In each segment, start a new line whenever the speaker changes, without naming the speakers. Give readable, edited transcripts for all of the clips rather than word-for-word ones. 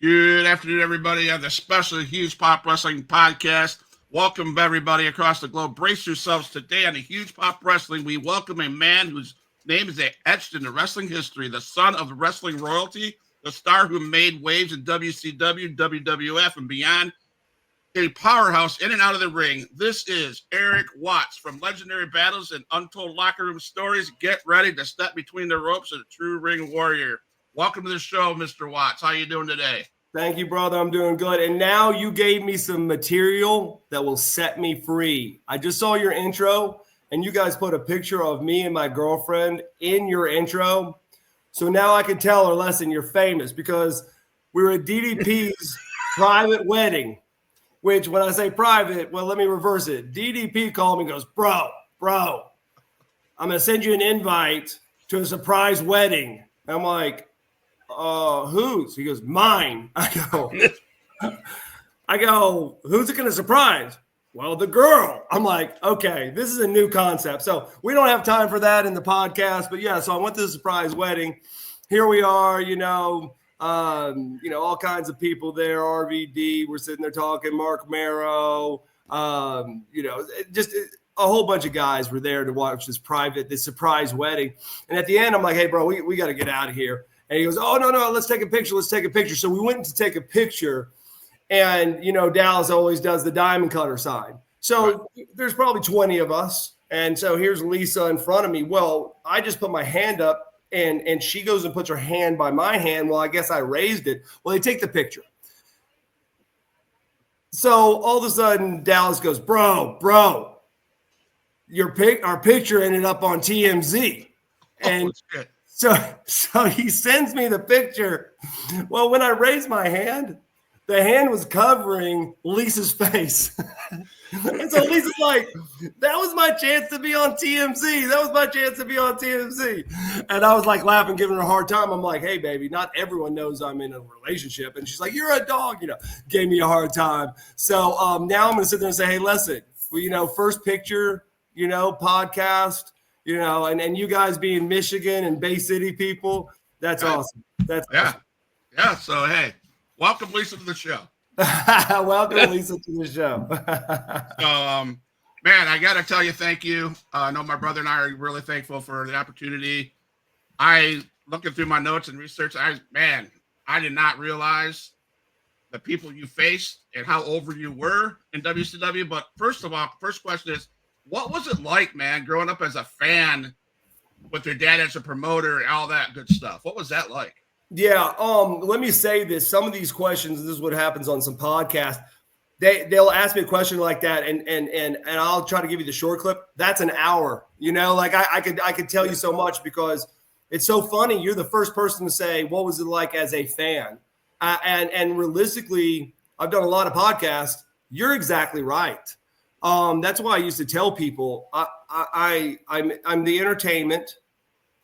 Good afternoon, everybody, on the special Huge Pop Wrestling Podcast. Welcome, everybody, across the globe. Brace yourselves. Today on the Huge Pop Wrestling, we welcome a man whose name is etched into wrestling history, the son of wrestling royalty, the star who made waves in WCW, WWF, and beyond, a powerhouse in and out of the ring. This is Erik Watts from Legendary Battles and Untold Locker Room Stories. Get ready to step between the ropes of a true ring warrior. Welcome to the show, Mr. Watts. How you doing today?
Thank you, brother. I'm doing good. And now you gave me some material that will set me free. I just saw your intro, and you guys put a picture of me and my girlfriend in your intro. So now I can tell her, listen, you're famous, because we were at DDP's private wedding, which when I say private, well, let me reverse it. DDP called me and goes, bro, I'm going to send you an invite to a surprise wedding. I'm like, whose? He goes, mine. I go, who's it going to surprise? Well, the girl. I'm like, okay, this is a new concept. So we don't have time for that in the podcast, but yeah, so I went to the surprise wedding. Here we are, all kinds of people there. RVD, we're sitting there talking, Mark Marrow, just a whole bunch of guys were there to watch this surprise wedding. And at the end, I'm like, hey, bro, we got to get out of here. And he goes, oh, no, let's take a picture. So we went to take a picture, and, Dallas always does the diamond cutter sign. So there's probably 20 of us. And so here's Lisa in front of me. Well, I just put my hand up, and she goes and puts her hand by my hand. Well, I guess I raised it. Well, they take the picture. So all of a sudden, Dallas goes, bro, our picture ended up on TMZ. And So he sends me the picture. Well, when I raised my hand, the hand was covering Lisa's face. And so Lisa's like, that was my chance to be on TMZ. And I was like laughing, giving her a hard time. I'm like, hey, baby, not everyone knows I'm in a relationship. And she's like, you're a dog, gave me a hard time. So now I'm going to sit there and say, hey, listen, first picture, podcast. And you guys being Michigan and Bay City people, that's awesome. Awesome.
Yeah. So, hey, welcome Lisa to the show.
Welcome Lisa to the show.
So, man, I got to tell you, thank you. I know my brother and I are really thankful for the opportunity. Looking through my notes and research, I did not realize the people you faced and how over you were in WCW. But first of all, first question is, what was it like, man, growing up as a fan with your dad as a promoter and all that good stuff? What was that like?
Yeah, let me say this. Some of these questions, this is what happens on some podcasts. They'll ask me a question like that, and I'll try to give you the short clip. That's an hour. I could tell you so much, because it's so funny. You're the first person to say, what was it like as a fan? And realistically, I've done a lot of podcasts. You're exactly right. That's why I used to tell people I'm the entertainment.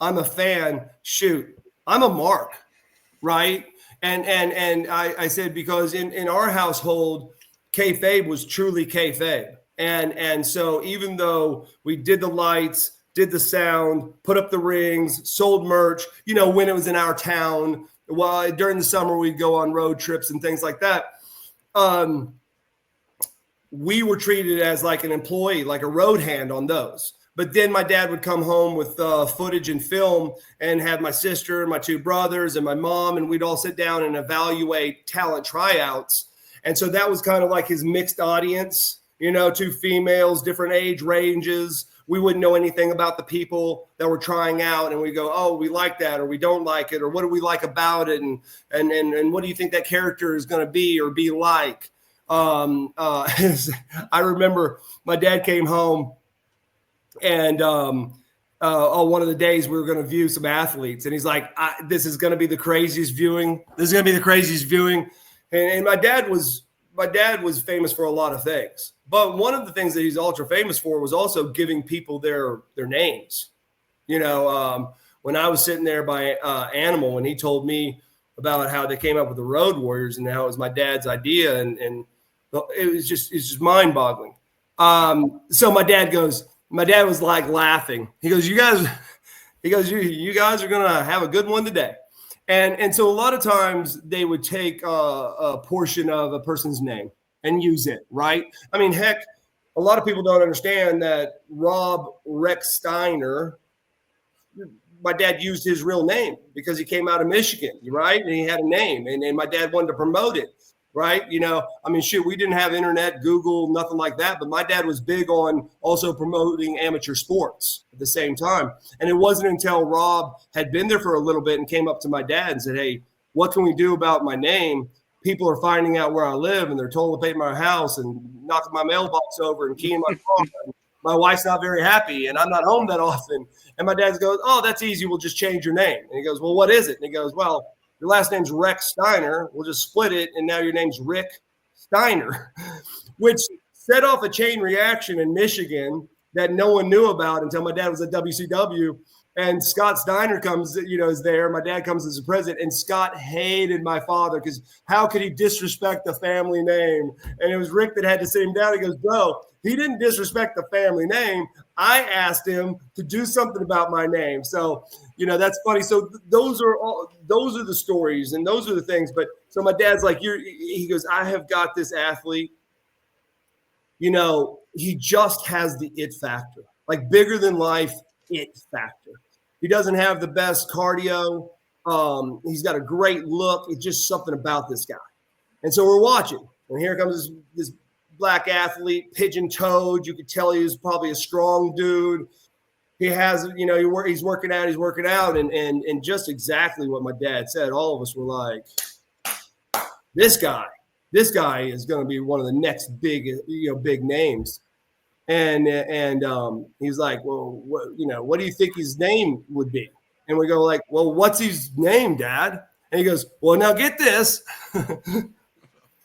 I'm a fan. Shoot, I'm a mark, right? And I said, because in our household, kayfabe was truly kayfabe. And so even though we did the lights, did the sound, put up the rings, sold merch, when it was in our town, well, during the summer, we'd go on road trips and things like that. We were treated as like an employee, like a road hand on those. But then my dad would come home with footage and film, and have my sister and my two brothers and my mom, and we'd all sit down and evaluate talent tryouts. And so that was kind of like his mixed audience, two females, different age ranges. We wouldn't know anything about the people that were trying out, and we go, oh, we like that, or we don't like it, or what do we like about it, and what do you think that character is going to be or be like? I remember my dad came home, and one of the days we were going to view some athletes, and he's like, this is going to be the craziest viewing. And my dad was famous for a lot of things, but one of the things that he's ultra famous for was also giving people their names. When I was sitting there by Animal, when he told me about how they came up with the Road Warriors and how it was my dad's idea, and it's just mind-boggling. So my dad was like laughing. He goes, you guys are going to have a good one today. And so a lot of times they would take a portion of a person's name and use it, right? I mean, heck, a lot of people don't understand that Rob Rex Steiner, my dad used his real name because he came out of Michigan, right? And he had a name, and my dad wanted to promote it, right? I mean, shoot, we didn't have internet, Google, nothing like that, but my dad was big on also promoting amateur sports at the same time. And it wasn't until Rob had been there for a little bit and came up to my dad and said, hey, what can we do about my name? People are finding out where I live, and they're toilet papering my house and knocking my mailbox over and keying my car. My wife's not very happy, and I'm not home that often. And my dad goes, oh, that's easy. We'll just change your name. And he goes, well, what is it? And he goes, well, your last name's Rex Steiner. We'll just split it, and now your name's Rick Steiner, which set off a chain reaction in Michigan that no one knew about until my dad was at WCW. And Scott Steiner comes, is there. My dad comes as a president, and Scott hated my father because how could he disrespect the family name? And it was Rick that had to sit him down. He goes, bro, he didn't disrespect the family name. I asked him to do something about my name. So, that's funny. So those are the stories and those are the things. But so my dad's like, he goes, I have got this athlete. He just has the it factor, like bigger than life it factor. He doesn't have the best cardio. He's got a great look. It's just something about this guy. And so we're watching. And here comes this black athlete, pigeon-toed. You could tell he was probably a strong dude. He has, he's working out. And just exactly what my dad said. All of us were like, this guy is going to be one of the next big names. And he's like, well, what do you think his name would be? And we go like, well, what's his name, Dad? And he goes, well, now get this.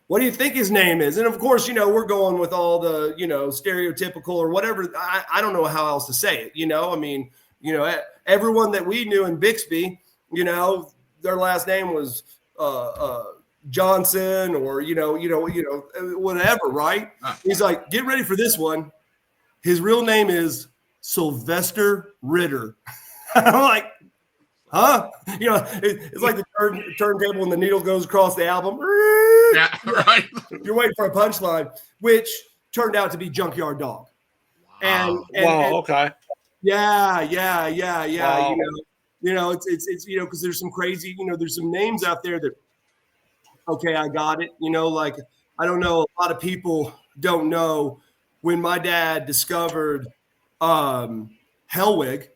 What do you think his name is? And of course, we're going with all the, stereotypical or whatever. I don't know how else to say it. I mean, everyone that we knew in Bixby, their last name was Johnson or, whatever. Right. He's like, get ready for this one. His real name is Sylvester Ritter. I'm like, huh? It's like the turntable when the needle goes across the album.
Yeah, right.
You're waiting for a punchline, which turned out to be Junkyard Dog.
Wow.
And
Okay.
Yeah.
Wow.
It's because there's some crazy, there's some names out there that, okay, I got it. Like, I don't know. A lot of people don't know when my dad discovered Hellwig,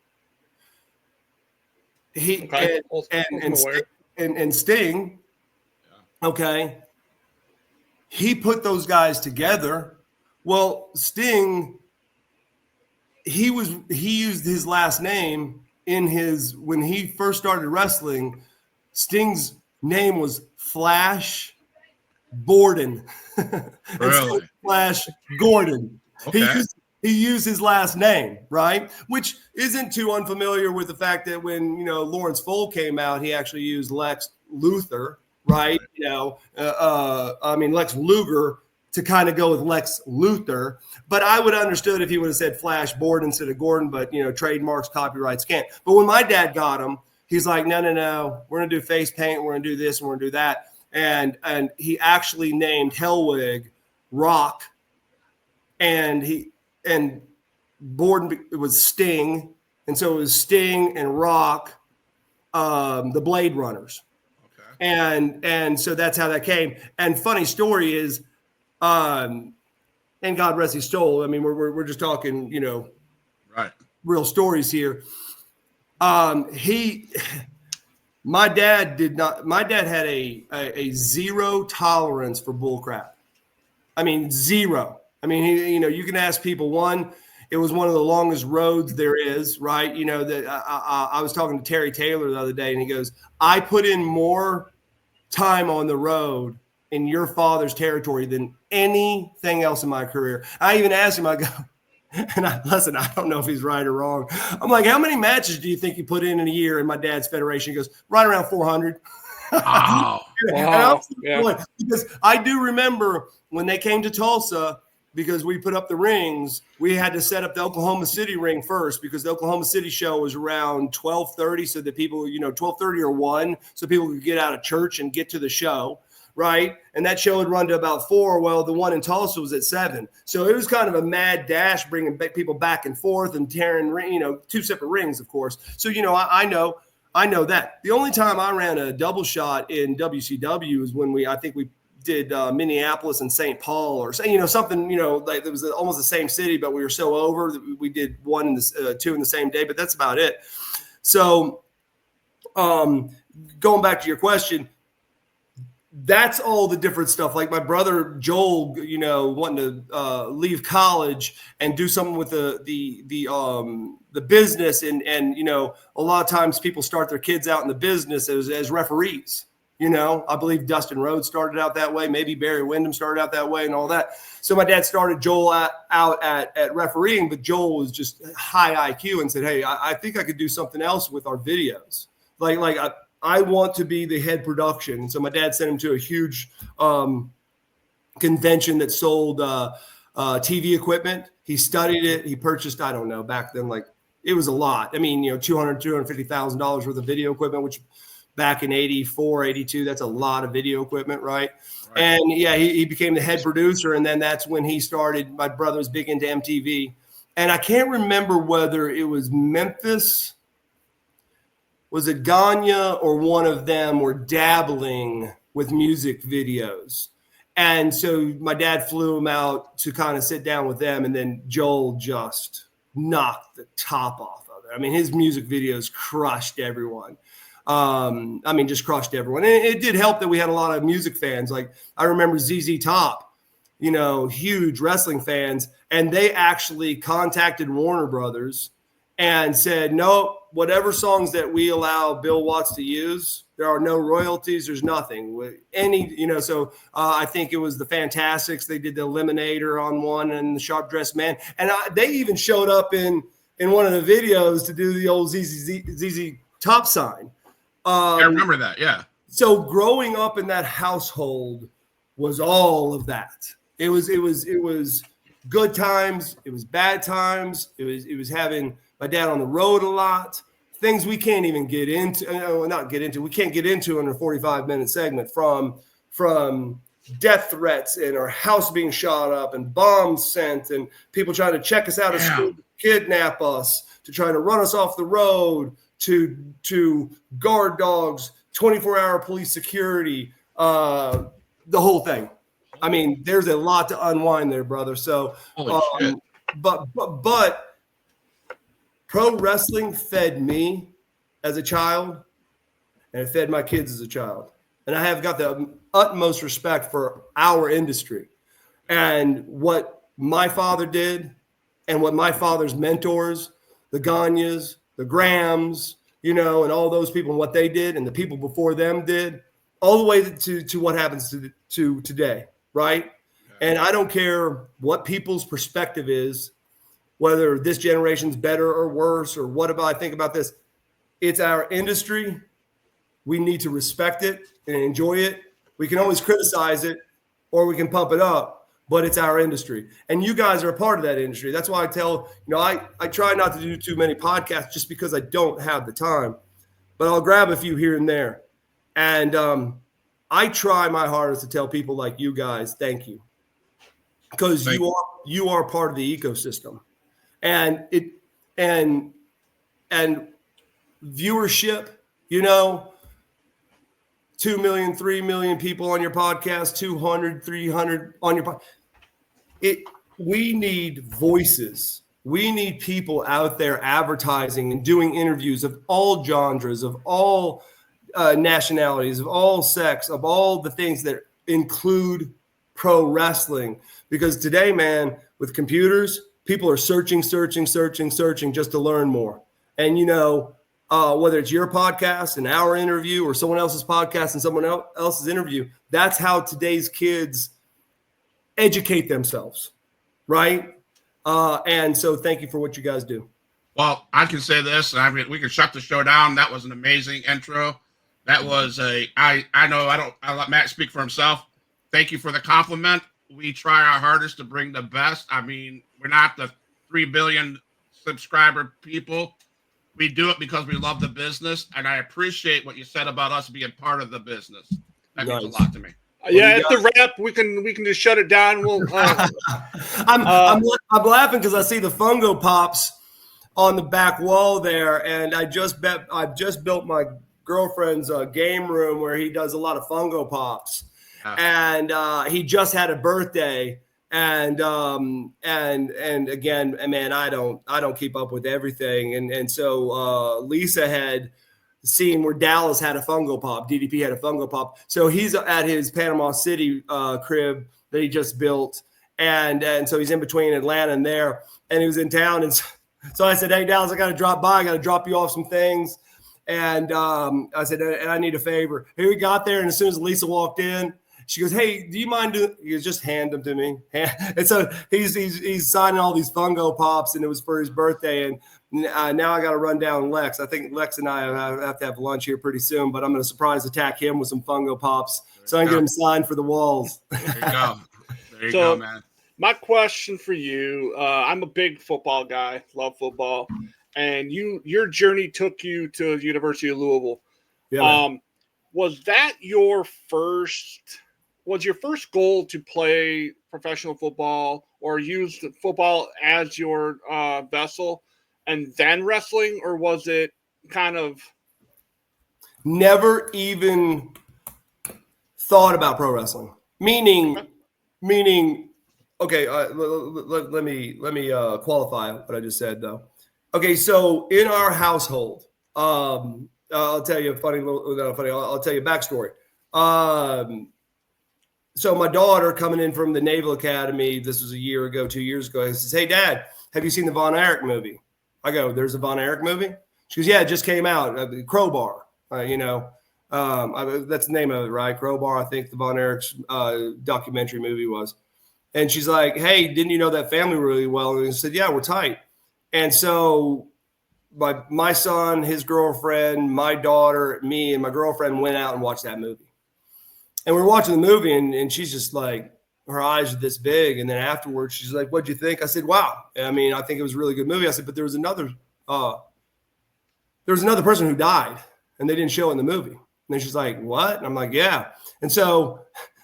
and Sting, okay, he put those guys together. Well, Sting, he used his last name when he first started wrestling. Sting's name was Flash Borden.
Really?
Flash Gordon.
Okay.
He used his last name, right? Which isn't too unfamiliar with the fact that when, Lawrence Fold came out, he actually used Lex Luthor, right? Lex Luger to kind of go with Lex Luthor. But I would have understood if he would have said Flash Borden instead of Gordon, but, trademarks, copyrights can't. But when my dad got him, he's like, no, we're going to do face paint. We're going to do this and we're going to do that. And he actually named Hellwig Rock, and Borden, it was Sting, and so it was Sting and Rock, the Blade Runners. Okay. And so that's how that came. And funny story is, and God rest his soul. I mean, we're just talking,
right,
real stories here. My dad had a zero tolerance for bullcrap. I mean, zero. I mean, you can ask people. One, it was one of the longest roads there is, right? That I was talking to Terry Taylor the other day, and he goes, I put in more time on the road in your father's territory than anything else in my career. I even asked him, I go, and I don't know if he's right or wrong. I'm like, how many matches do you think you put in a year in my dad's federation? He goes, right around 400.
Wow.
Wow. Yeah. Because I do remember when they came to Tulsa, because we put up the rings. We had to set up the Oklahoma City ring first because the Oklahoma City show was around 12:30, so that people, 12:30 or 1, so people could get out of church and get to the show, right? And that show would run to about 4. Well, the one in Tulsa was at 7. So it was kind of a mad dash, bringing people back and forth and tearing, 2 separate rings, of course. So, I know that. The only time I ran a double shot in WCW is when we did Minneapolis and St. Paul, or something, like it was almost the same city, but we were so over that we did 1 and 2 in the same day, but that's about it. So going back to your question, that's all the different stuff. Like my brother Joel, wanting to leave college and do something with the business, and a lot of times people start their kids out in the business as referees. I believe Dustin Rhodes started out that way. Maybe Barry Windham started out that way and all that. So my dad started Joel out at refereeing, but Joel was just high IQ and said, hey, I think I could do something else with our videos. Like I want to be the head production. And so my dad sent him to a huge convention that sold TV equipment. He studied it. He purchased, I don't know, back then, like it was a lot. I mean, $250,000 worth of video equipment, which back in 84, 82, that's a lot of video equipment, right? And yeah, he became the head producer. And then that's when he started. My brother was big into MTV. And I can't remember whether it was Memphis, was it Ganya, or one of them were dabbling with music videos. And so my dad flew him out to kind of sit down with them. And then Joel just knocked the top off of it. I mean, his music videos crushed everyone. Just crushed everyone. And it did help that we had a lot of music fans. Like I remember ZZ Top, huge wrestling fans. And they actually contacted Warner Brothers and said, no, whatever songs that we allow Bill Watts to use, there are no royalties. There's nothing. So I think it was the Fantastics. They did the Eliminator on one and the Sharp Dressed Man. And they even showed up in one of the videos to do the old ZZ Top sign.
I remember that. Yeah.
So growing up in that household was all of that. It was good times. It was bad times. It was having my dad on the road a lot. Things we can't even get into. We can't get into in a 45-minute segment, from death threats and our house being shot up and bombs sent and people trying to check us out of school, kidnap us, to trying to run us off the road, to guard dogs, 24-hour police security, the whole thing. I mean, there's a lot to unwind there, brother. So, but pro wrestling fed me as a child, and it fed my kids as a child. And I have got the utmost respect for our industry and what my father did and what my father's mentors, the Ganyas, the Grahams, and all those people and what they did and the people before them did, all the way to what happens to today, right? And I don't care what people's perspective is, whether this generation's better or worse, or what about I think about this. It's our industry. We need to respect it and enjoy it. We can always criticize it or we can pump it up, but it's our industry. And you guys are a part of that industry. That's why I tell, I try not to do too many podcasts just because I don't have the time, but I'll grab a few here and there. And I try my hardest to tell people like you guys, thank you. Because you are part of the ecosystem. And viewership, 2 million, 3 million people on your podcast, 200, 300 on your podcast. We need voices. We need people out there advertising and doing interviews of all genres, of all nationalities, of all sex, of all the things that include pro wrestling. Because today, man, with computers, people are searching just to learn more. And, whether it's your podcast, an hour interview, or someone else's podcast and someone else's interview, that's how today's kids educate themselves, right? And so thank you for what you guys do.
Well, I can say this. We can shut the show down. That was an amazing intro. That was I know I'll let Matt speak for himself. Thank you for the compliment. we try our hardest to bring the best. I mean, we're not the 3 billion subscriber people. We do it because we love the business, and I appreciate what you said about us being part of the business. That means a lot to me.
Yeah, at the wrap, we can just shut it down. We'll.
I'm laughing because I see the Fungo Pops on the back wall there, and I've just built my girlfriend's game room where he does a lot of Fungo Pops, and he just had a birthday. And again, man, I don't keep up with everything. And so Lisa had seen where Dallas had a Fungo Pop, DDP had a Fungo Pop. So he's at his Panama City crib that he just built. And so he's in between Atlanta and there, and he was in town. And so I said, hey, Dallas, I got to drop by. I got to drop you off some things. And I said, and I need a favor. Here we got there. And as soon as Lisa walked in, she goes, hey, do you mind doing? He goes, just hand them to me. And so he's signing all these Fungo Pops, and it was for his birthday. And now I got to run down Lex. I think Lex and I have to have lunch here pretty soon, but I'm going to surprise attack him with some Fungo Pops so I can get him signed for the walls.
There you go. There you go, man.
My question for you, I'm a big football guy, love football, and your journey took you to the University of Louisville.
Yeah,
was that your first goal to play professional football or use football as your vessel and then wrestling, or was it kind of
never even thought about pro wrestling? Meaning, okay, let me qualify what I just said though. Okay, so in our household, I'll tell you a funny I'll tell you a backstory. So my daughter coming in from the Naval Academy, this was 2 years ago, says, hey, Dad, have you seen the Von Erich movie? I go, there's a Von Erich movie? She goes, yeah, it just came out, Crowbar, that's the name of it, right? Crowbar, I think the Von Erich's documentary movie was. And she's like, hey, didn't you know that family really well? And I said, yeah, we're tight. And so my son, his girlfriend, my daughter, me, and my girlfriend went out and watched that movie. And we were watching the movie, and she's just like, her eyes are this big. And then afterwards, she's like, what'd you think? I said, wow. I mean, I think it was a really good movie. I said, but there was another person who died, and they didn't show it in the movie. And then she's like, what? And I'm like, yeah. And so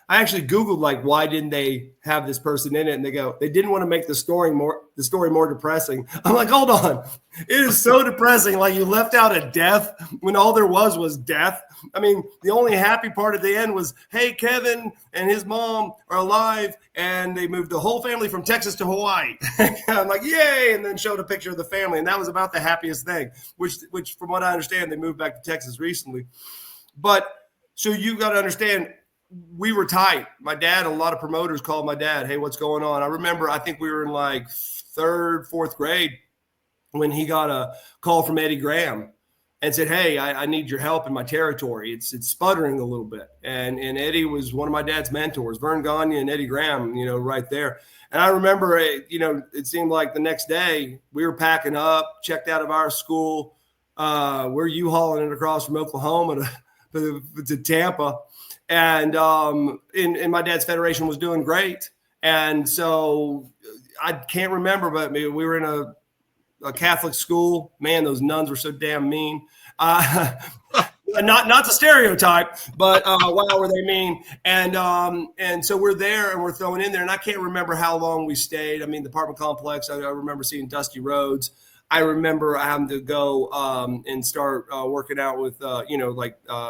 I actually Googled, like, why didn't they have this person in it? And they go, they didn't want to make the story more depressing. I'm like, hold on. It is so depressing. Like, you left out a death when all there was death. I mean, the only happy part at the end was, hey, Kevin and his mom are alive, and they moved the whole family from Texas to Hawaii. I'm like, yay, and then showed a picture of the family, and that was about the happiest thing, which from what I understand, they moved back to Texas recently. But so you got to understand, we were tight. My dad, a lot of promoters called my dad, hey, what's going on? I remember, I think we were in like 3rd, 4th grade when he got a call from Eddie Graham and said, hey, I need your help in my territory. It's sputtering a little bit. And Eddie was one of my dad's mentors, Vern Gagne and Eddie Graham, right there. And I remember, it seemed like the next day we were packing up, checked out of our school. We're U-hauling it across from Oklahoma to Tampa. And my dad's federation was doing great. And so I can't remember, but we were in a Catholic school. Man, those nuns were so damn mean. Not the stereotype, but wow, were they mean. And so we're there and we're throwing in there. And I can't remember how long we stayed. I mean, the apartment complex, I remember seeing dusty roads. I remember having to go and start working out with,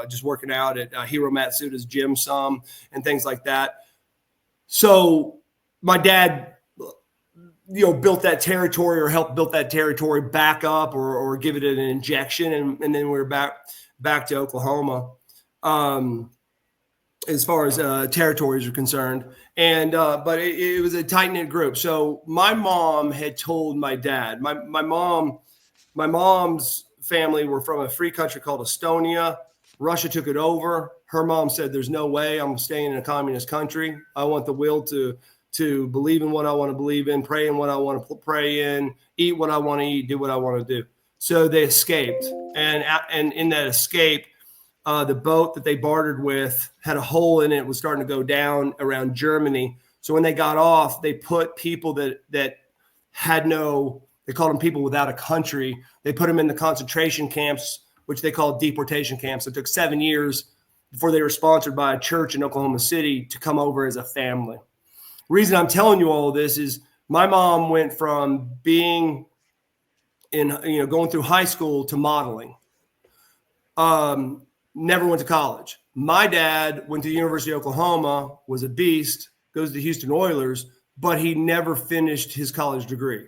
just working out at Hiro Matsuda's gym some and things like that. So my dad, built that territory or helped build that territory back up or give it an injection. And then we're back to Oklahoma as far as territories are concerned. And but it was a tight-knit group. So my mom had told my dad, my mom's family were from a free country called Estonia. Russia took it over. Her mom said, there's no way I'm staying in a communist country. I want the will to believe in what I want to believe in, pray in what I want to pray in, eat what I want to eat, do what I want to do. So they escaped. And in that escape, the boat that they bartered with had a hole in it. It was starting to go down around Germany. So when they got off, they put people that had no, they called them people without a country. They put them in the concentration camps, which they called deportation camps. It took 7 years before they were sponsored by a church in Oklahoma City to come over as a family. The reason I'm telling you all of this is my mom went from being going through high school to modeling. Never went to college. My dad went to the University of Oklahoma, was a beast, goes to the Houston Oilers, but he never finished his college degree.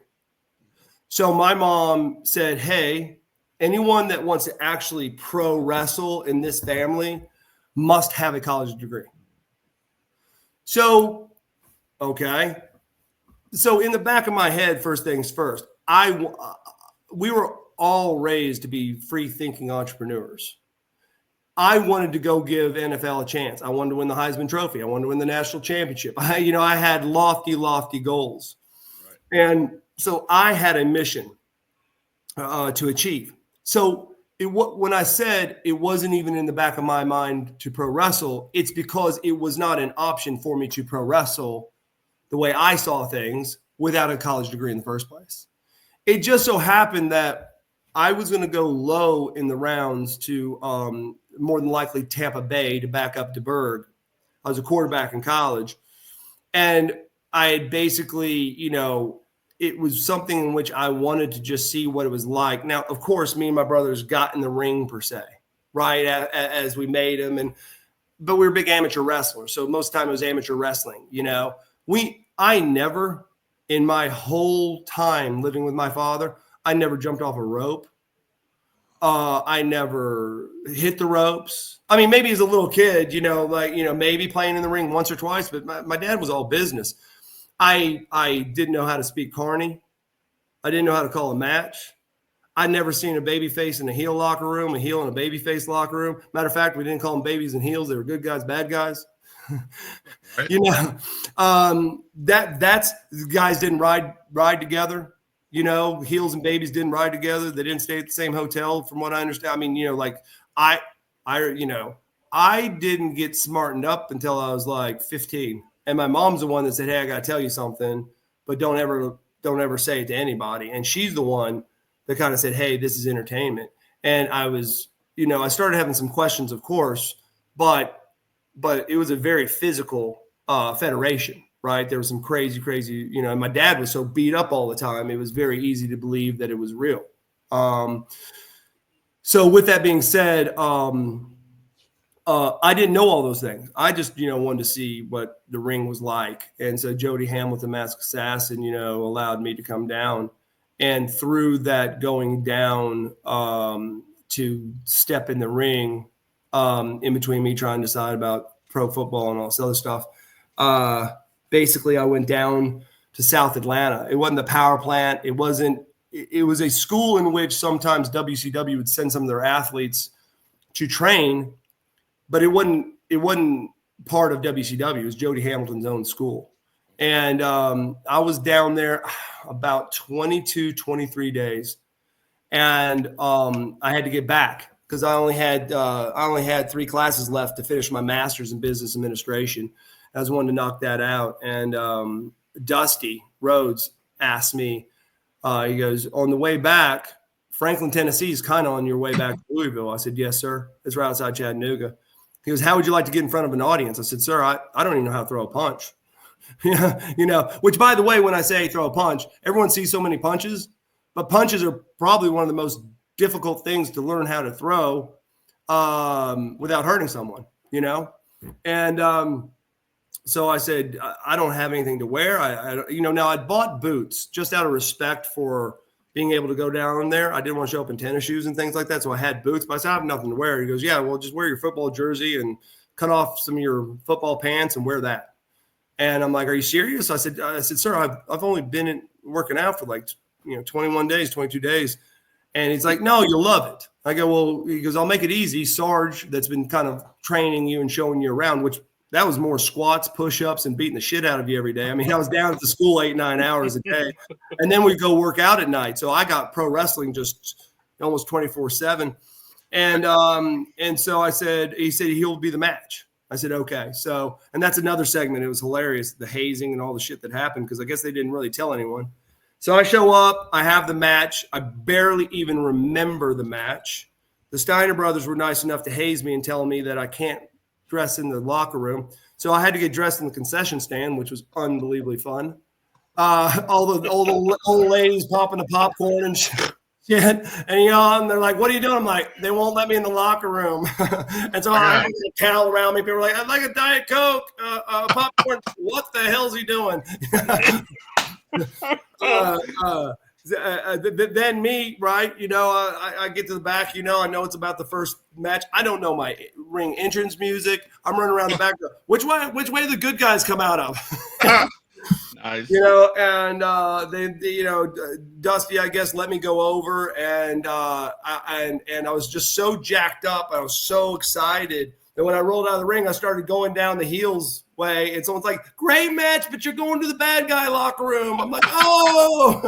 So my mom said, hey, anyone that wants to actually pro wrestle in this family must have a college degree. So, okay. So in the back of my head, first things first, we were all raised to be free thinking entrepreneurs. I wanted to go give NFL a chance. I wanted to win the Heisman Trophy. I wanted to win the national championship. I had lofty goals. Right. And so I had a mission to achieve. So when I said it wasn't even in the back of my mind to pro wrestle, it's because it was not an option for me to pro wrestle the way I saw things without a college degree in the first place. It just so happened that I was going to go low in the rounds to more than likely Tampa Bay to back up DeBerg. I was a quarterback in college. And I had basically, it was something in which I wanted to just see what it was like. Now, of course, me and my brothers got in the ring per se, right, as we made them. But we were big amateur wrestlers. So most of the time it was amateur wrestling, I never, in my whole time living with my father, I never jumped off a rope. I never hit the ropes. I mean, maybe as a little kid, maybe playing in the ring once or twice, but my dad was all business. I didn't know how to speak Carney. I didn't know how to call a match. I'd never seen a baby face in a heel locker room, a heel in a baby face locker room. Matter of fact, we didn't call them babies and heels. They were good guys, bad guys. Right. That's guys didn't ride together. Heels and babies didn't ride together. They didn't stay at the same hotel, from what I understand. I mean, I didn't get smartened up until I was like 15. And my mom's the one that said, hey, I got to tell you something, but don't ever say it to anybody. And she's the one that kind of said, hey, this is entertainment. And I was, I started having some questions, of course, but it was a very physical federation. Right. There was some crazy, and my dad was so beat up all the time. It was very easy to believe that it was real. So with that being said, I didn't know all those things. I just, wanted to see what the ring was like. And so Jody Hamilton, Masked Assassin, allowed me to come down. And through that going down to step in the ring, in between me trying to decide about pro football and all this other stuff, basically, I went down to South Atlanta. It wasn't the power plant. It was a school in which sometimes WCW would send some of their athletes to train, but it wasn't part of WCW. It was Jody Hamilton's own school. And I was down there about 22, 23 days. And I had to get back because I only had 3 classes left to finish my master's in business administration. I was wanting to knock that out. And Dusty Rhodes asked me, he goes, on the way back, Franklin, Tennessee is kind of on your way back to Louisville. I said, yes, sir. It's right outside Chattanooga. He goes, how would you like to get in front of an audience? I said, sir, I don't even know how to throw a punch. Which, by the way, when I say throw a punch, everyone sees so many punches, but punches are probably one of the most difficult things to learn how to throw without hurting someone, And so I said, I don't have anything to wear. Now I'd bought boots just out of respect for being able to go down there. I didn't want to show up in tennis shoes and things like that. So I had boots, but I said, I have nothing to wear. He goes, yeah, well, just wear your football jersey and cut off some of your football pants and wear that. And I'm like, are you serious? I said, sir, I've only been working out for 21 days, 22 days. And he's like, no, you'll love it. I go, well, he goes, I'll make it easy. Sarge, that's been kind of training you and showing you around, which that was more squats, push-ups, and beating the shit out of you every day. I mean, I was down at the school 8-9 hours a day. And then we'd go work out at night. So I got pro wrestling just almost 24/7. And so he said, he'll be the match. I said, okay. So, and that's another segment. It was hilarious, the hazing and all the shit that happened, because I guess they didn't really tell anyone. So I show up, I have the match. I barely even remember the match. The Steiner brothers were nice enough to haze me and tell me that I can't dress in the locker room. So I had to get dressed in the concession stand, which was unbelievably fun. All the old ladies popping the popcorn and shit. And and they're like, "What are you doing?" I'm like, "They won't let me in the locker room." And so I had a towel around me. People were like, "I'd like a Diet Coke, popcorn." What the hell's he doing? Then me, right? I get to the back. I know it's about the first match. I don't know my ring entrance music. I'm running around the back. Which way do the good guys come out of?
Nice.
And Dusty, I guess, let me go over, and I was just so jacked up. I was so excited that when I rolled out of the ring, I started going down the heels way, and someone's like, "Great match, but you're going to the bad guy locker room." I'm like, "Oh."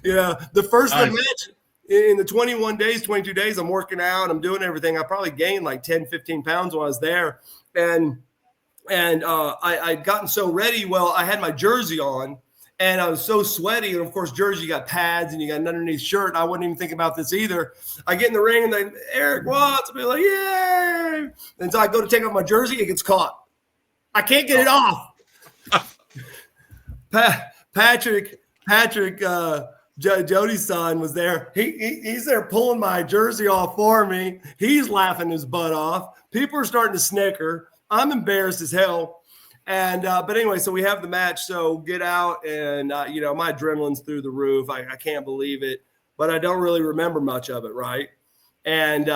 The first match in the 21 days, 22 days, I'm working out, I'm doing everything. I probably gained like 10, 15 pounds when I was there, and I'd gotten so ready. Well, I had my jersey on, and I was so sweaty. And of course, jersey, you got pads and you got an underneath shirt. I wouldn't even think about this either. I get in the ring and then Erik Watts, be like, "Yay!" And so I go to take off my jersey, it gets caught. I can't get it off. Patrick, Jody's son was there. He's there pulling my jersey off for me. He's laughing his butt off. People are starting to snicker. I'm embarrassed as hell. And but anyway, so we have the match. So get out, and my adrenaline's through the roof. I can't believe it, but I don't really remember much of it, right? And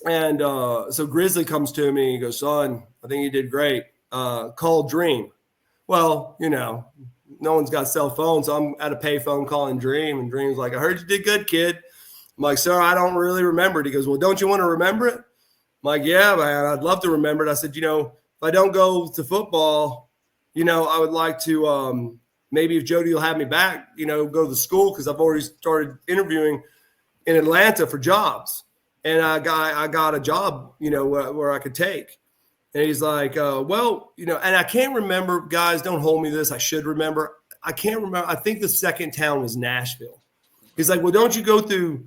so Grizzly comes to me and he goes, "Son, I think you did great. Call Dream." Well, no one's got cell phones, so I'm at a payphone calling Dream, and Dream's like, "I heard you did good, kid." I'm like, "Sir, I don't really remember it." He goes, "Well, don't you want to remember it?" I'm like, "Yeah, man, I'd love to remember it." I said, if I don't go to football, I would like to maybe if Jody will have me back, go to the school, because I've already started interviewing in Atlanta for jobs. And I got a job, where I could take. And he's like, well, and I can't remember, guys, don't hold me to this. I should remember. I can't remember. I think the second town was Nashville. He's like, well, don't you go through,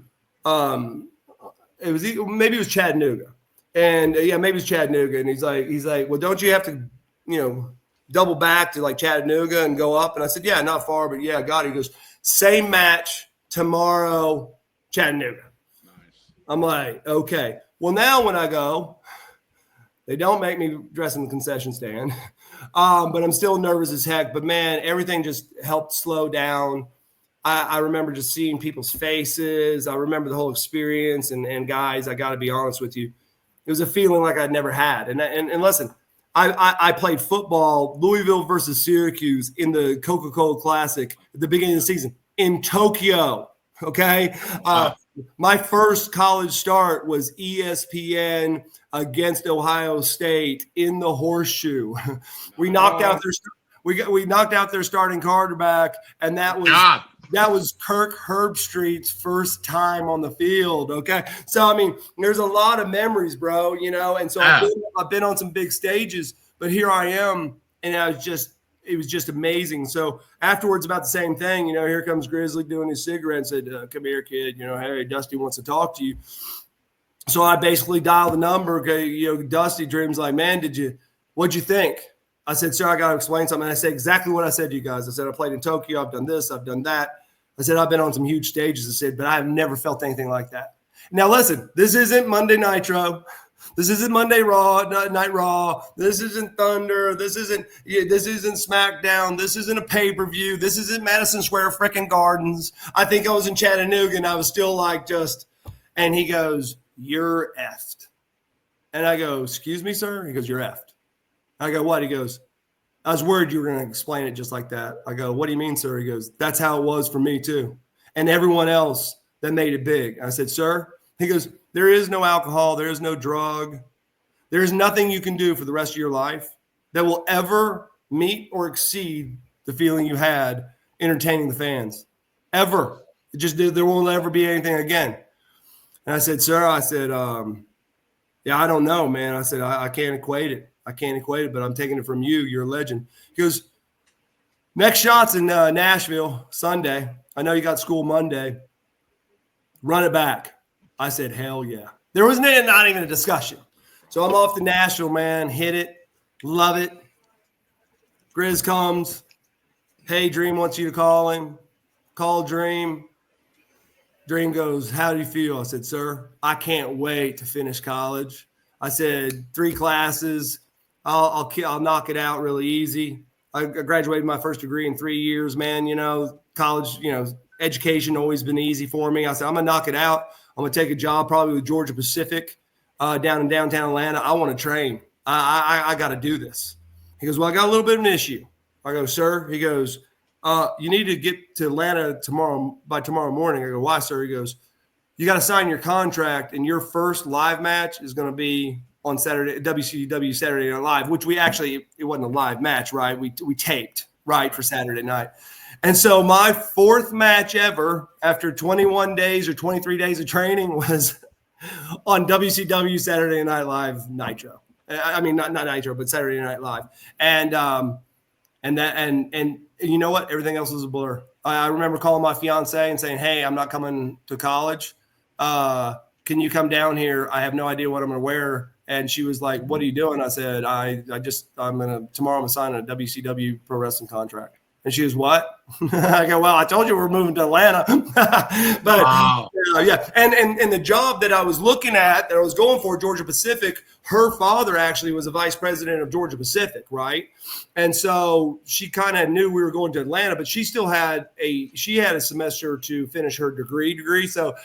maybe it was Chattanooga. And maybe it was Chattanooga. And he's like, well, don't you have to, double back to like Chattanooga and go up? And I said, yeah, not far, but yeah, got it. He goes, same match tomorrow, Chattanooga. I'm like, okay. Well, now when I go, they don't make me dress in the concession stand, but I'm still nervous as heck. But, man, everything just helped slow down. I remember just seeing people's faces. I remember the whole experience. And guys, I got to be honest with you, it was a feeling like I'd never had. And listen, I played football, Louisville versus Syracuse, in the Coca-Cola Classic at the beginning of the season in Tokyo, okay? My first college start was ESPN against Ohio State in the Horseshoe. We knocked out their starting quarterback, and that was Kirk Herbstreit's first time on the field. Okay, so I mean, there's a lot of memories, bro. And so I've been on some big stages, but here I am, and it was just amazing. So afterwards, about the same thing, here comes Grizzly doing his cigarette and said, "Come here, kid. Hey, Dusty wants to talk to you." So I basically dialed the number. Okay, Dusty Dream's like, "Man, what'd you think?" I said, "Sir, I got to explain something." And I said exactly what I said to you guys. I said, "I played in Tokyo. I've done this. I've done that." I said, "I've been on some huge stages." I said, "But I've never felt anything like that." Now, listen, this isn't Monday Nitro. This isn't Monday Raw, Night Raw. This isn't Thunder. This isn't SmackDown. This isn't a pay-per-view. This isn't Madison Square frickin' Gardens. I think I was in Chattanooga, and I was still like and he goes, "You're effed." And I go, "Excuse me, sir?" He goes, "You're effed." I go, "What?" He goes, "I was worried you were going to explain it just like that." I go, "What do you mean, sir?" He goes, "That's how it was for me too. And everyone else that made it big." I said, "Sir?" He goes, "There is no alcohol. There is no drug. There is nothing you can do for the rest of your life that will ever meet or exceed the feeling you had entertaining the fans. Ever. There won't ever be anything again." And I said, "Sir," I said, Yeah, I don't know, man. I said, I can't equate it. I can't equate it, but I'm taking it from you. You're a legend. He goes, next shot's in Nashville Sunday. I know you got school Monday. Run it back. I said, hell yeah. There was not even a discussion. So I'm off to Nashville, man. Hit it. Love it. Grizz comes. Hey, Dream wants you to call him. Call Dream. Dream goes, how do you feel? I said, sir, I can't wait to finish college. I said, 3 classes. I'll knock it out really easy. I graduated my first degree in 3 years, man. You know, college, you know, education always been easy for me. I said, I'm going to knock it out. I'm going to take a job probably with Georgia Pacific down in downtown Atlanta. I want to train. I got to do this. He goes, well, I got a little bit of an issue. I go, sir. He goes, you need to get to Atlanta by tomorrow morning. I go, why, sir? He goes, you got to sign your contract, and your first live match is going to be on Saturday, WCW Saturday Night Live, which it wasn't a live match, right? We taped, right, for Saturday night. And so my 4th match ever after 21 days or 23 days of training was on WCW Saturday Night Live Nitro. I mean, not Nitro, but Saturday Night Live. And you know what? Everything else was a blur. I remember calling my fiance and saying, hey, I'm not coming to college. Can you come down here? I have no idea what I'm going to wear. And she was like, what are you tomorrow I'm signing a WCW pro wrestling contract. And she goes, what? I go, well, I told you we're moving to Atlanta. But
Wow.
yeah. And the job that I was looking at, that I was going for, Georgia Pacific, her father actually was a vice president of Georgia Pacific, right? And so she kind of knew we were going to Atlanta, but she still had a semester to finish her degree. So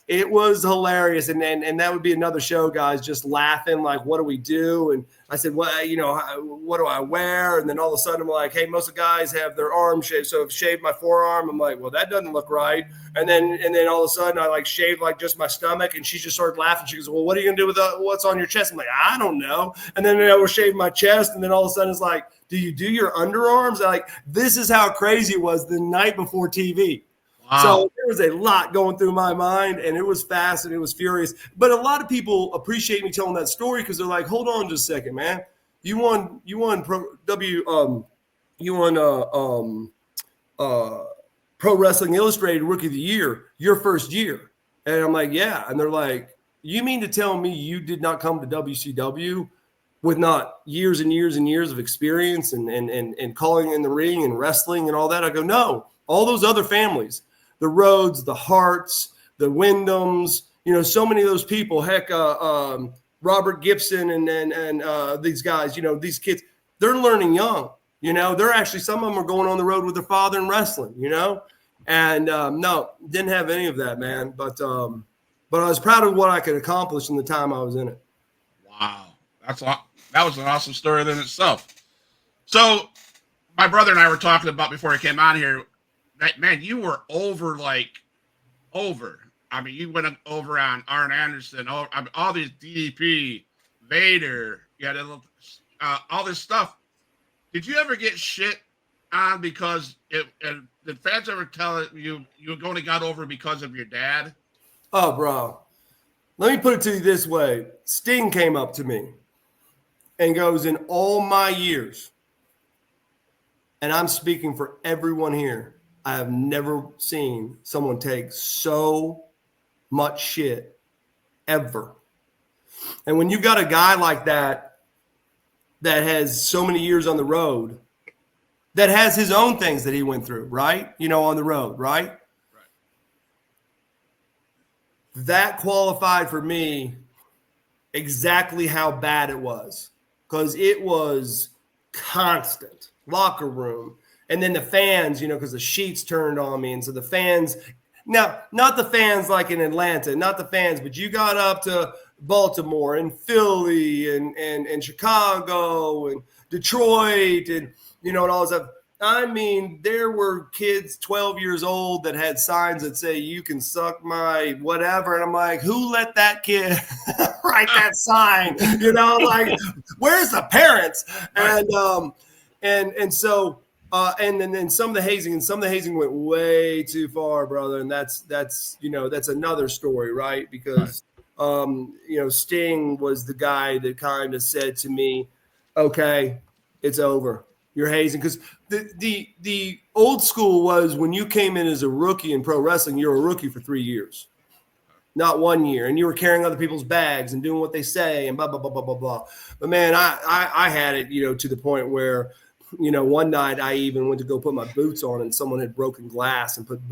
it was hilarious. And that would be another show, guys, just laughing, like, what do we do? And I said, well, you know, what do I wear? And then all of a sudden I'm like, hey, most of the guys have their arms shaved. So I've shaved my forearm. I'm like, well, that doesn't look right. And then all of a sudden I like shaved like just my stomach. And she just started laughing. She goes, well, what are you going to do with what's on your chest? I'm like, I don't know. And then I was shaving my chest. And then all of a sudden it's like, do you do your underarms? Like, this is how crazy it was the night before TV.
Wow.
So there was a lot going through my mind, and it was fast and it was furious. But a lot of people appreciate me telling that story because they're like, "Hold on just a second, man. You won Pro Wrestling Illustrated Rookie of the Year your first year." And I'm like, "Yeah." And they're like, "You mean to tell me you did not come to WCW with not years and years and years of experience and calling in the ring and wrestling and all that?" I go, "No, all those other families." The Rhodes, the Harts, the Wyndhams, you know, so many of those people. Heck, Robert Gibson and these guys, you know, these kids, they're learning young. You know, they're actually, some of them are going on the road with their father in wrestling, you know. And no, didn't have any of that, man. But I was proud of what I could accomplish in the time I was in it.
Wow. That was an awesome story in itself. So my brother and I were talking about before I came on here, that, man, you were over. I mean, you went over on Arn Anderson, all these DDP, Vader, you had all this stuff. Did you ever get shit on because did fans ever tell you only got over because of your dad?
Oh, bro. Let me put it to you this way. Sting came up to me and goes, in all my years, and I'm speaking for everyone here, I have never seen someone take so much shit ever. And when you got a guy like that has so many years on the road, that has his own things that he went through, right? You know, on the road, right? Right. That qualified for me exactly how bad it was, because it was constant locker room. And then the fans, you know, because the sheets turned on me. And so the fans, now, not the fans like in Atlanta, not the fans, but you got up to Baltimore and Philly and Chicago and Detroit and, you know, and all this stuff. I mean, there were kids 12 years old that had signs that say, you can suck my whatever. And I'm like, who let that kid write that sign? You know, like, where's the parents? And so, and then some of the hazing went way too far, brother. And that's, you know, that's another story, right? Because Sting was the guy that kind of said to me, okay, it's over. You're hazing. Because the old school was when you came in as a rookie in pro wrestling, you're a rookie for 3 years, not 1 year. And you were carrying other people's bags and doing what they say and blah, blah, blah, blah, blah, blah. But, man, I had it, to the point where, one night I even went to go put my boots on and someone had broken glass and put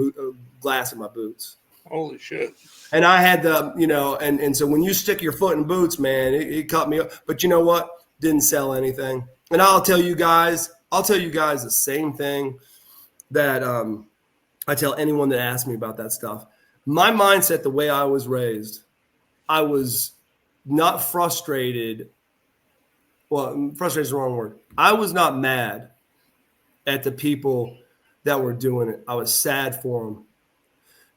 glass in my boots.
Holy shit.
And I had and so when you stick your foot in boots, man, it cut me up. But you know what? Didn't sell anything. And I'll tell you guys the same thing that I tell anyone that asks me about that stuff. My mindset, the way I was raised, I was not frustrated. Well, frustrated is the wrong word. I was not mad at the people that were doing it. I was sad for them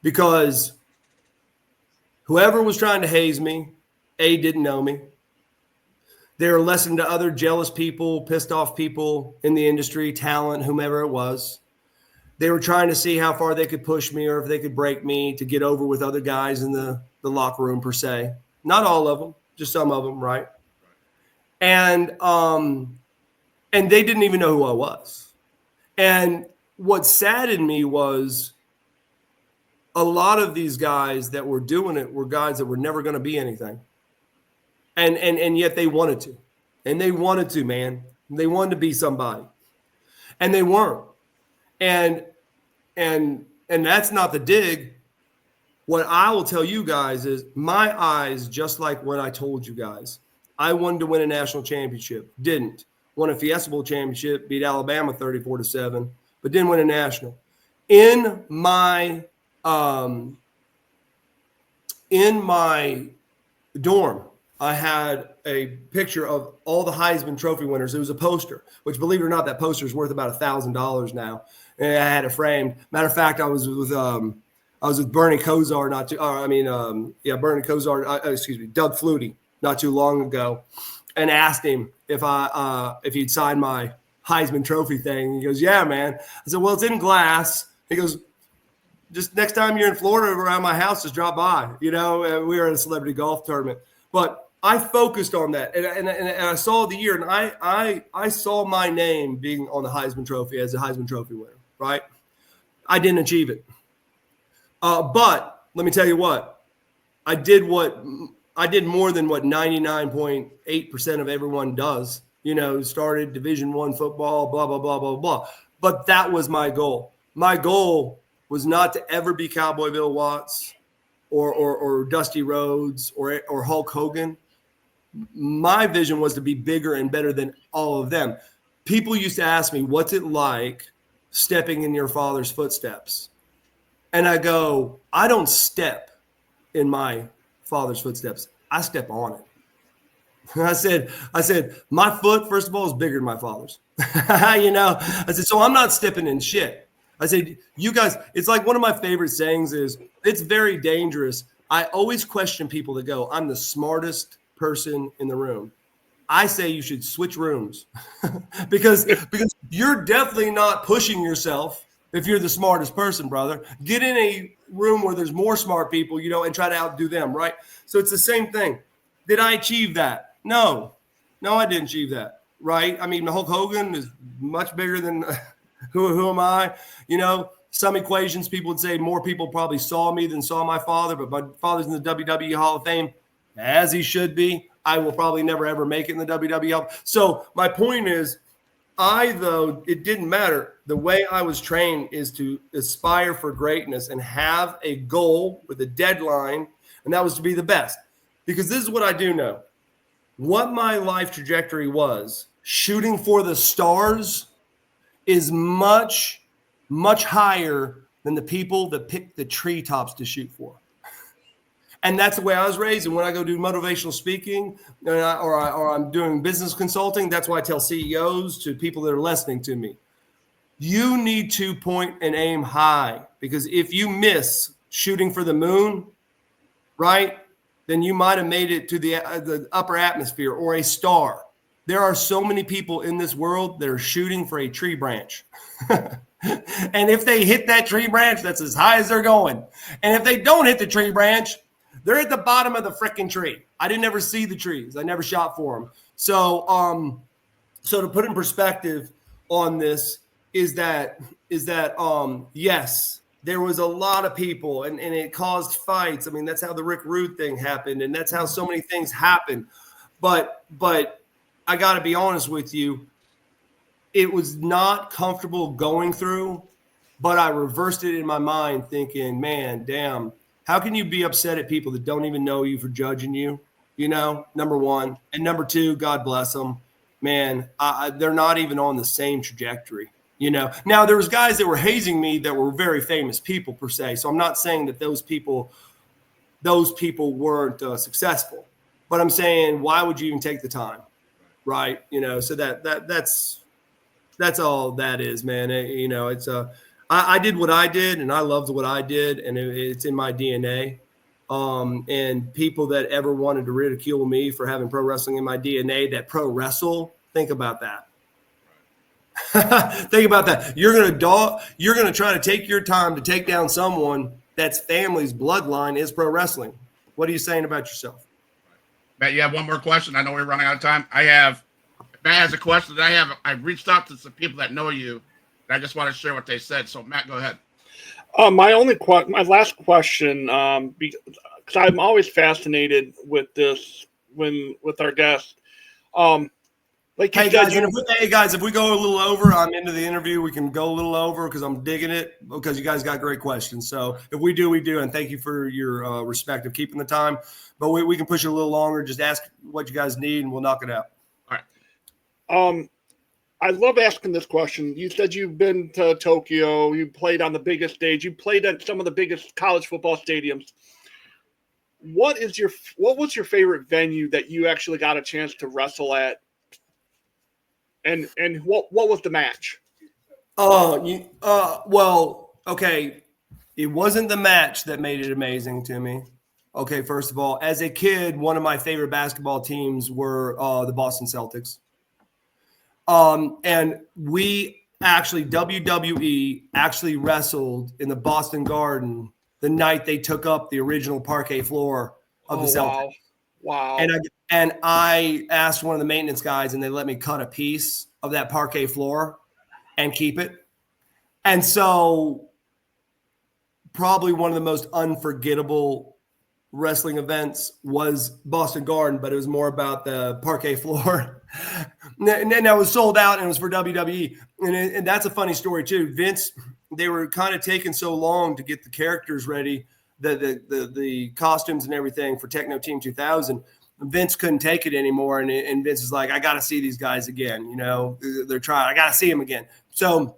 because whoever was trying to haze me, didn't know me. They were listening to other jealous people, pissed off people in the industry, talent, whomever it was. They were trying to see how far they could push me or if they could break me to get over with other guys in the locker room, per se. Not all of them, just some of them, right? And they didn't even know who I was. And what saddened me was a lot of these guys that were doing it were guys that were never going to be anything. And yet they wanted to. And they wanted to, man. They wanted to be somebody. And they weren't. And that's not the dig. What I will tell you guys is my eyes, just like when I told you guys, I wanted to win a national championship. Didn't. Won a Fiesta Bowl championship, beat Alabama 34-7, but didn't win a national. In my dorm, I had a picture of all the Heisman Trophy winners. It was a poster, which, believe it or not, that poster is worth about $1,000 now. And I had it framed. Matter of fact, I was with Bernie Kosar Doug Flutie not too long ago, and asked him if he'd sign my Heisman Trophy thing. He goes, "Yeah, man." I said, "Well, it's in glass." He goes, "Just next time you're in Florida around my house, just drop by." We were at a celebrity golf tournament, but I focused on that, and I saw the year, and I saw my name being on the Heisman Trophy as a Heisman Trophy winner. Right? I didn't achieve it, but let me tell you what, I did more than what 99.8% of everyone does. Started Division I football, blah blah blah blah blah. But that was my goal. My goal was not to ever be Cowboy Bill Watts or Dusty Rhodes or Hulk Hogan. My vision was to be bigger and better than all of them. People used to ask me, "What's it like stepping in your father's footsteps?" And I go, I don't step in my father's footsteps. I step on it. I said, my foot, first of all, is bigger than my father's. I said, so I'm not stepping in shit. I said, you guys, it's like one of my favorite sayings is, it's very dangerous. I always question people that go, I'm the smartest person in the room. I say you should switch rooms because you're definitely not pushing yourself if you're the smartest person, brother. Get in a room where there's more smart people, and try to outdo them, right? So it's the same thing. Did I achieve that? No, I didn't achieve that, right? I mean, Hulk Hogan is much bigger than who am I? Some equations people would say more people probably saw me than saw my father, but my father's in the WWE Hall of Fame, as he should be. I will probably never, ever make it in the WWE. So my point is, it didn't matter. The way I was trained is to aspire for greatness and have a goal with a deadline, and that was to be the best. Because this is what I do know. What my life trajectory was, shooting for the stars, is much, much higher than the people that pick the treetops to shoot for. And that's the way I was raised. And when I go do motivational speaking or I'm doing business consulting, that's why I tell CEOs, to people that are listening to me, you need to point and aim high, because if you miss shooting for the moon, right, then you might have made it to the upper atmosphere or a star. There are so many people in this world that are shooting for a tree branch. And if they hit that tree branch, that's as high as they're going. And if they don't hit the tree branch, They're at the bottom of the freaking tree. I didn't ever see the trees. I never shot for them. So so to put in perspective on this is that yes, there was a lot of people and it caused fights. I mean, that's how the Rick Rude thing happened, and that's how so many things happen. But I got to be honest with you, it was not comfortable going through, but I reversed it in my mind thinking, man, damn, how can you be upset at people that don't even know you for judging you? Number one. And number two, God bless them. Man, they're not even on the same trajectory. Now there was guys that were hazing me that were very famous people per se. So I'm not saying that those people weren't successful, but I'm saying, why would you even take the time? Right. So that's all that is, man. It's I did what I did and I loved what I did, and it's in my DNA. And people that ever wanted to ridicule me for having pro wrestling in my DNA that pro wrestle, think about that. Think about that. You're going to try to take your time to take down someone that's family's bloodline is pro wrestling. What are you saying about yourself?
Matt, you have one more question? I know we're running out of time. Matt has a question that I've reached out to some people that know you, and I just want to share what they said. So Matt, go ahead.
My last question, because I'm always fascinated with this with our guests.
Hey guys, if we go a little over, I'm into the interview. We can go a little over because I'm digging it, because you guys got great questions. So if we do, we do. And thank you for your respect of keeping the time. But we can push it a little longer. Just ask what you guys need and we'll knock it out.
All right.
I love asking this question. You said you've been to Tokyo. You played on the biggest stage. You played at some of the biggest college football stadiums. What was your favorite venue that you actually got a chance to wrestle at? And what was the match?
Well, okay. It wasn't the match that made it amazing to me. Okay, first of all, as a kid, one of my favorite basketball teams were the Boston Celtics. And we actually, WWE actually wrestled in the Boston Garden the night they took up the original parquet floor of the Celtics.
Wow.
And I asked one of the maintenance guys, and they let me cut a piece of that parquet floor and keep it. And so probably one of the most unforgettable wrestling events was Boston Garden, but it was more about the parquet floor. And then it was sold out, and it was for WWE. And that's a funny story too. Vince, they were kind of taking so long to get the characters ready, the costumes and everything for Techno Team 2000. Vince couldn't take it anymore. And Vince is like, I got to see these guys again. They're trying. I got to see them again. So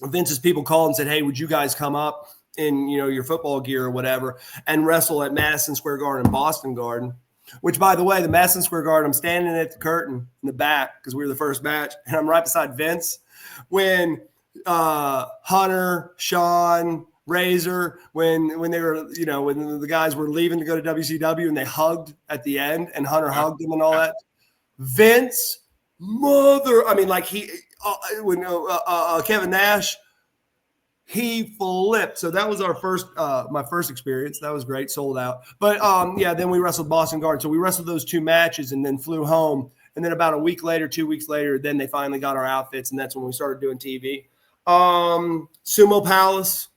Vince's people called and said, hey, would you guys come up in, your football gear or whatever and wrestle at Madison Square Garden, Boston Garden, which, by the way, the Madison Square Garden, I'm standing at the curtain in the back because we were the first match, and I'm right beside Vince when Hunter, Sean, Razor, when they were, when the guys were leaving to go to WCW and they hugged at the end and Hunter hugged them and all that. Vince, Kevin Nash, he flipped. So that was my first experience. That was great, sold out. But then we wrestled Boston Garden. So we wrestled those two matches and then flew home. And then about 2 weeks later, then they finally got our outfits, and that's when we started doing TV. Sumo Palace.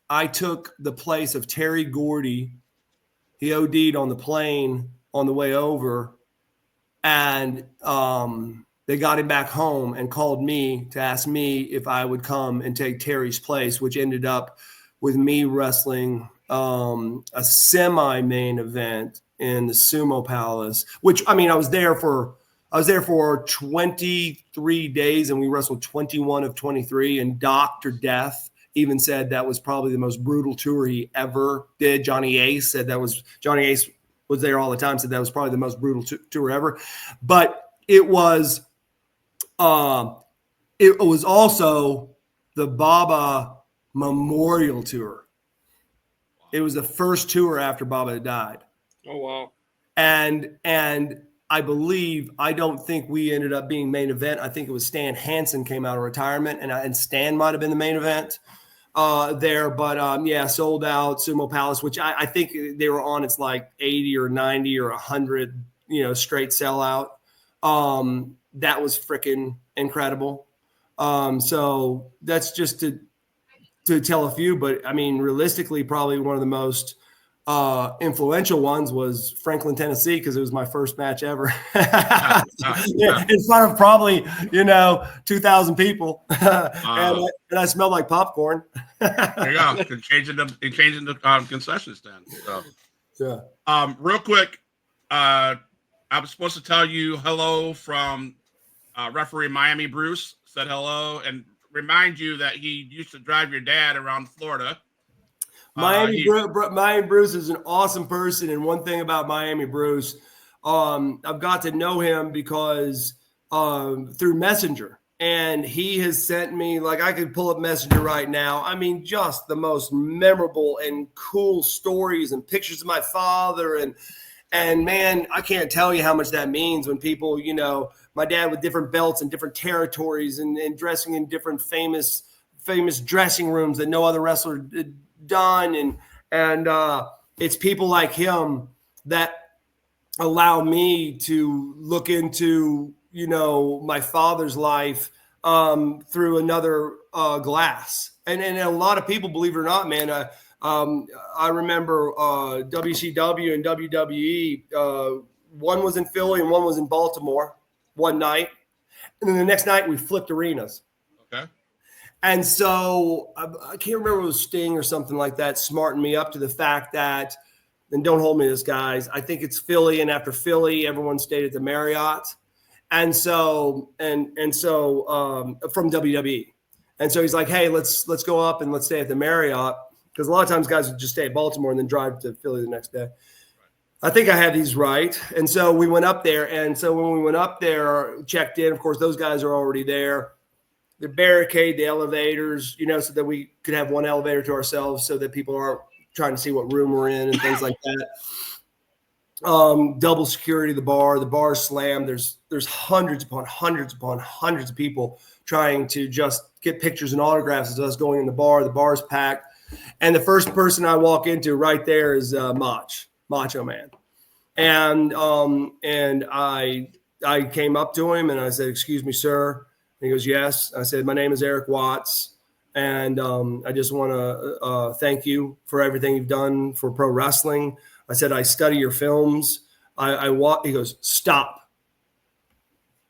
I took the place of Terry Gordy. He OD'd on the plane on the way over, and they got him back home and called me to ask me if I would come and take Terry's place, which ended up with me wrestling a semi-main event in the Sumo Palace, which, I was there for 23 days, and we wrestled 21 of 23, and Dr. Death even said that was probably the most brutal tour he ever did. Johnny Ace was there all the time, said that was probably the most brutal tour ever. But it was also the Baba Memorial Tour. It was the first tour after Baba had died.
Oh, wow.
And I don't think we ended up being main event. I think it was Stan Hansen came out of retirement, and Stan might have been the main event. there. But yeah, sold out Sumo Palace, which I think they were on. It's like 80 or 90 or 100, straight sellout. That was freaking incredible. So that's just to tell a few, but I mean, realistically, probably one of the most influential ones was Franklin, Tennessee, because it was my first match ever. In front of probably 2,000 people, and I smelled like popcorn.
There you go. Changing the concession stand. So,
yeah.
Real quick, I was supposed to tell you hello from referee Miami Bruce. Said hello and remind you that he used to drive your dad around Florida.
Miami Bruce is an awesome person, and one thing about Miami Bruce, I've got to know him because through Messenger, and he has sent me, like, I could pull up Messenger right now. I mean, just the most memorable and cool stories and pictures of my father, and man, I can't tell you how much that means when people, my dad with different belts and different territories and dressing in different famous dressing rooms that no other wrestler done. And it's people like him that allow me to look into, my father's life through another glass. And a lot of people, believe it or not, man, I remember WCW and WWE. One was in Philly and one was in Baltimore one night. And then the next night we flipped arenas.
Okay.
And so I can't remember if it was Sting or something like that smartened me up to the fact that, and don't hold me to this, guys, I think it's Philly, and after Philly, everyone stayed at the Marriott. And so from WWE. And so he's like, hey, let's go up and let's stay at the Marriott. Because a lot of times guys would just stay at Baltimore and then drive to Philly the next day. I think I had these right. And so we went up there. And so when we went up there, checked in, of course, those guys are already there. The barricade, the elevators, so that we could have one elevator to ourselves so that people aren't trying to see what room we're in and things like that. Double security, the bar slammed. There's hundreds upon hundreds upon hundreds of people trying to just get pictures and autographs as us going in the bar. The bar's packed. And the first person I walk into right there is Macho Man. And I came up to him and I said, excuse me, sir. And he goes, yes. I said, my name is Erik Watts. And I just want to thank you for everything you've done for pro wrestling. I said, I study your films. He goes, stop.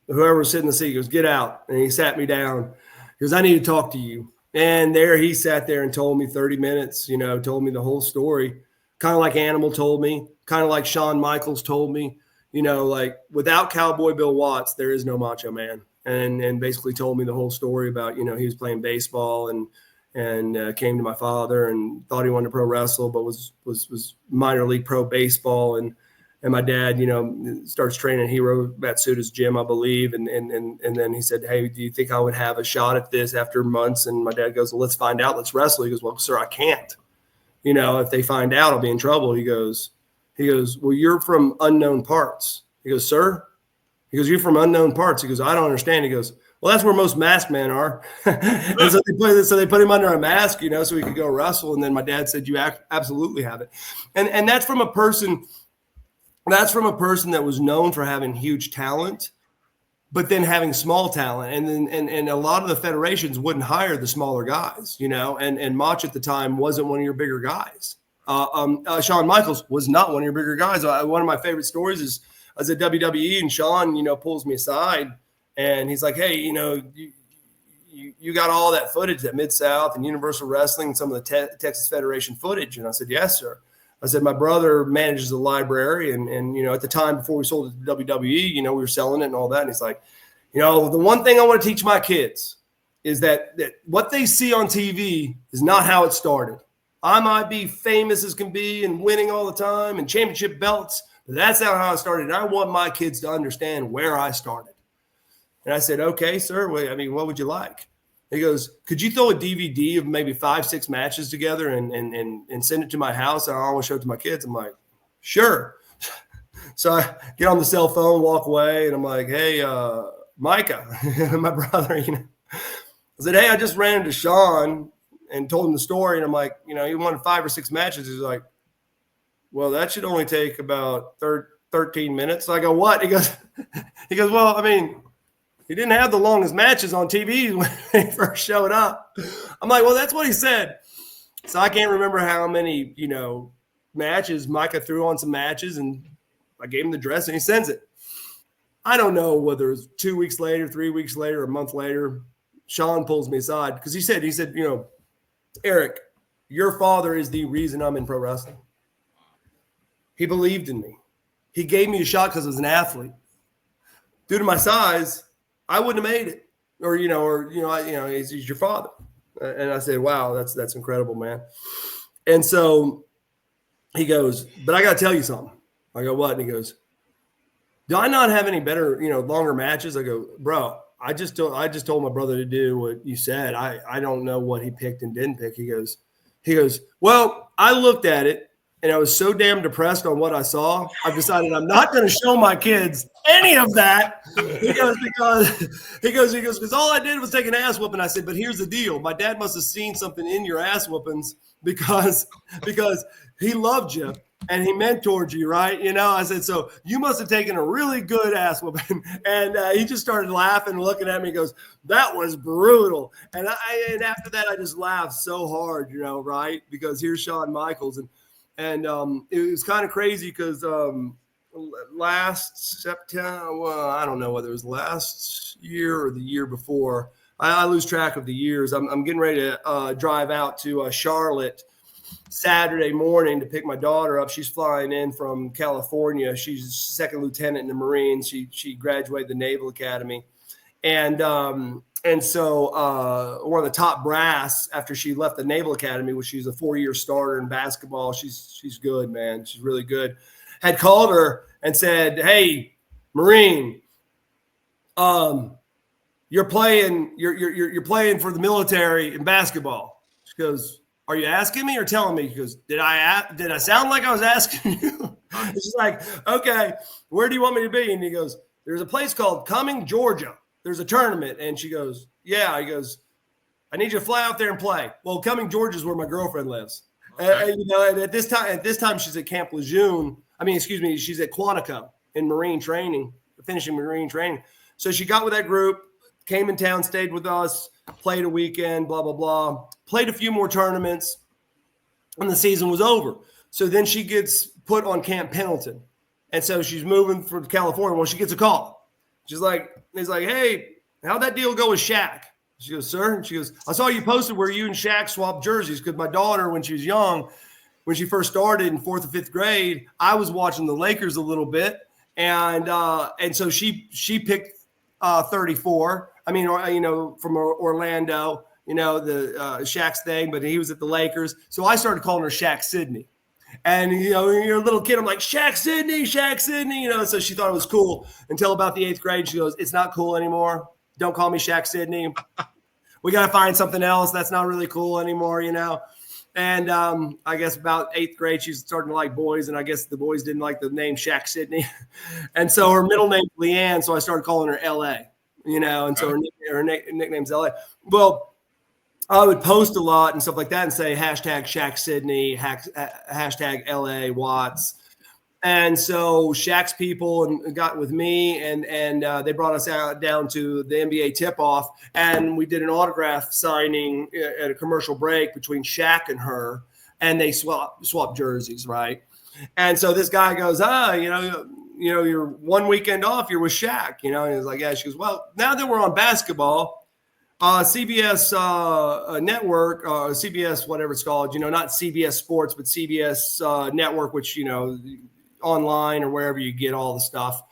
Whoever was sitting in the seat, he goes, get out. And he sat me down. He goes, I need to talk to you. And there he sat there and told me 30 minutes, told me the whole story, kind of like Animal told me, kind of like Shawn Michaels told me, like without Cowboy Bill Watts, there is no Macho Man. And basically told me the whole story about, he was playing baseball and came to my father and thought he wanted to pro wrestle, but was minor league pro baseball. And my dad, starts training Hiro Matsuda's gym, I believe. And then he said, hey, do you think I would have a shot at this after months? And my dad goes, well, let's find out. Let's wrestle. He goes, well, sir, I can't. If they find out, I'll be in trouble. He goes, well, you're from unknown parts. He goes, sir? He goes, you're from unknown parts. He goes, I don't understand. He goes, well, that's where most masked men are. And so they put him under a mask, so he could go wrestle. And then my dad said, you absolutely have it. And that's from a person that was known for having huge talent, but then having small talent. And a lot of the federations wouldn't hire the smaller guys, and Mach at the time wasn't one of your bigger guys. Shawn Michaels was not one of your bigger guys. One of my favorite stories is I was at WWE and Shawn, pulls me aside and he's like, hey, you got all that footage, that Mid-South and Universal Wrestling and some of the Texas Federation footage. And I said, yes, sir. I said, my brother manages a library. And at the time before we sold it to WWE, we were selling it and all that. And he's like, the one thing I want to teach my kids is that what they see on TV is not how it started. I might be famous as can be and winning all the time and championship belts, but that's not how I started. And I want my kids to understand where I started. And I said, okay, sir. What would you like? He goes, could you throw a DVD of maybe 5-6 matches together and send it to my house? And I want to show it to my kids. I'm like, sure. So I get on the cell phone, walk away, and I'm like, hey, Micah, my brother, I said, hey, I just ran into Shawn. and told him the story. And I'm like, he won 5 or 6 matches. He's like, well, that should only take about 13 minutes. So I go, what? He goes, well, I mean, he didn't have the longest matches on TV when he first showed up. I'm like, well, that's what he said. So I can't remember how many, matches. Micah threw on some matches, and I gave him the dress, and he sends it. I don't know whether it's 2 weeks later, 3 weeks later, a month later. Sean pulls me aside because he said, Erik, your father is the reason I'm in pro wrestling. He believed in me. He gave me a shot because I was an athlete. Due to my size, I wouldn't have made it. He's your father. And I said, wow, that's incredible, man. And so he goes, but I got to tell you something. I go, what? And he goes, do I not have any better, longer matches? I go, bro, I just told my brother to do what you said. I don't know what he picked and didn't pick. He goes, well, I looked at it and I was so damn depressed on what I saw. I've decided I'm not going to show my kids any of that. He goes, because all I did was take an ass whooping. I said, but here's the deal. My dad must have seen something in your ass whoopings because he loved you and he mentored you, right? I said, so you must have taken a really good ass whooping. And he just started laughing and looking at me. He goes, that was brutal. And after that, I just laughed so hard, right? Because here's Shawn Michaels. And it was kind of crazy because last September, well, I don't know whether it was last year or the year before. I lose track of the years. I'm getting ready to drive out to Charlotte Saturday morning to pick my daughter up. She's flying in from California. She's second lieutenant in the Marines. She graduated the Naval Academy. And so one of the top brass after she left the Naval Academy, which she's a 4-year starter in basketball. She's good, man. She's really good. Had called her and said, hey, Marine, you're playing for the military in basketball. She goes, are you asking me or telling me? She goes, did I sound like I was asking you? She's like, okay, where do you want me to be? And he goes, there's a place called Cumming, Georgia. There's a tournament. And she goes, yeah. He goes, I need you to fly out there and play. Well, Cumming, Georgia is where my girlfriend lives. Okay. And at this time, she's at Camp Lejeune. She's at Quantico in Marine training, finishing Marine training. So she got with that group, came in town, stayed with us, played a weekend, blah, blah, blah. Played a few more tournaments, and the season was over. So then she gets put on Camp Pendleton. And so she's moving from California. Well, she gets a call. He's like, hey, how'd that deal go with Shaq? She goes, sir. And she goes, I saw you posted where you and Shaq swapped jerseys because my daughter, when she was young, when she first started in 4th or 5th grade, I was watching the Lakers a little bit. And so she picked 34. From Orlando, the Shaq's thing, but he was at the Lakers. So I started calling her Shaq Sydney. And, you're a little kid. I'm like, Shaq Sydney. So she thought it was cool until about the 8th grade. She goes, it's not cool anymore. Don't call me Shaq Sydney. We got to find something else. That's not really cool anymore, And I guess about 8th grade, she's starting to like boys. And I guess the boys didn't like the name Shaq Sydney. And so her middle name's Leanne. So I started calling her L.A., and so her nickname's L.A. Well, I would post a lot and stuff like that and say hashtag Shaq Sydney, hashtag LA Watts. And so Shaq's people got with me and they brought us down to the NBA tip-off, and we did an autograph signing at a commercial break between Shaq and her, and they swapped jerseys, right? And so this guy goes, you're one weekend off, you're with Shaq, and he was like, yeah. She goes, well, now that we're on basketball, CBS network, CBS, whatever it's called, not CBS Sports, but CBS network, which, online or wherever you get all the stuff.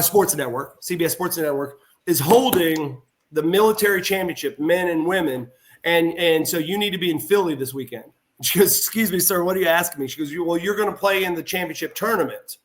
Sports Network, CBS Sports Network is holding the military championship, men and women. And so you need to be in Philly this weekend. She goes, excuse me, sir, what are you asking me? She goes, well, you're going to play in the championship tournament.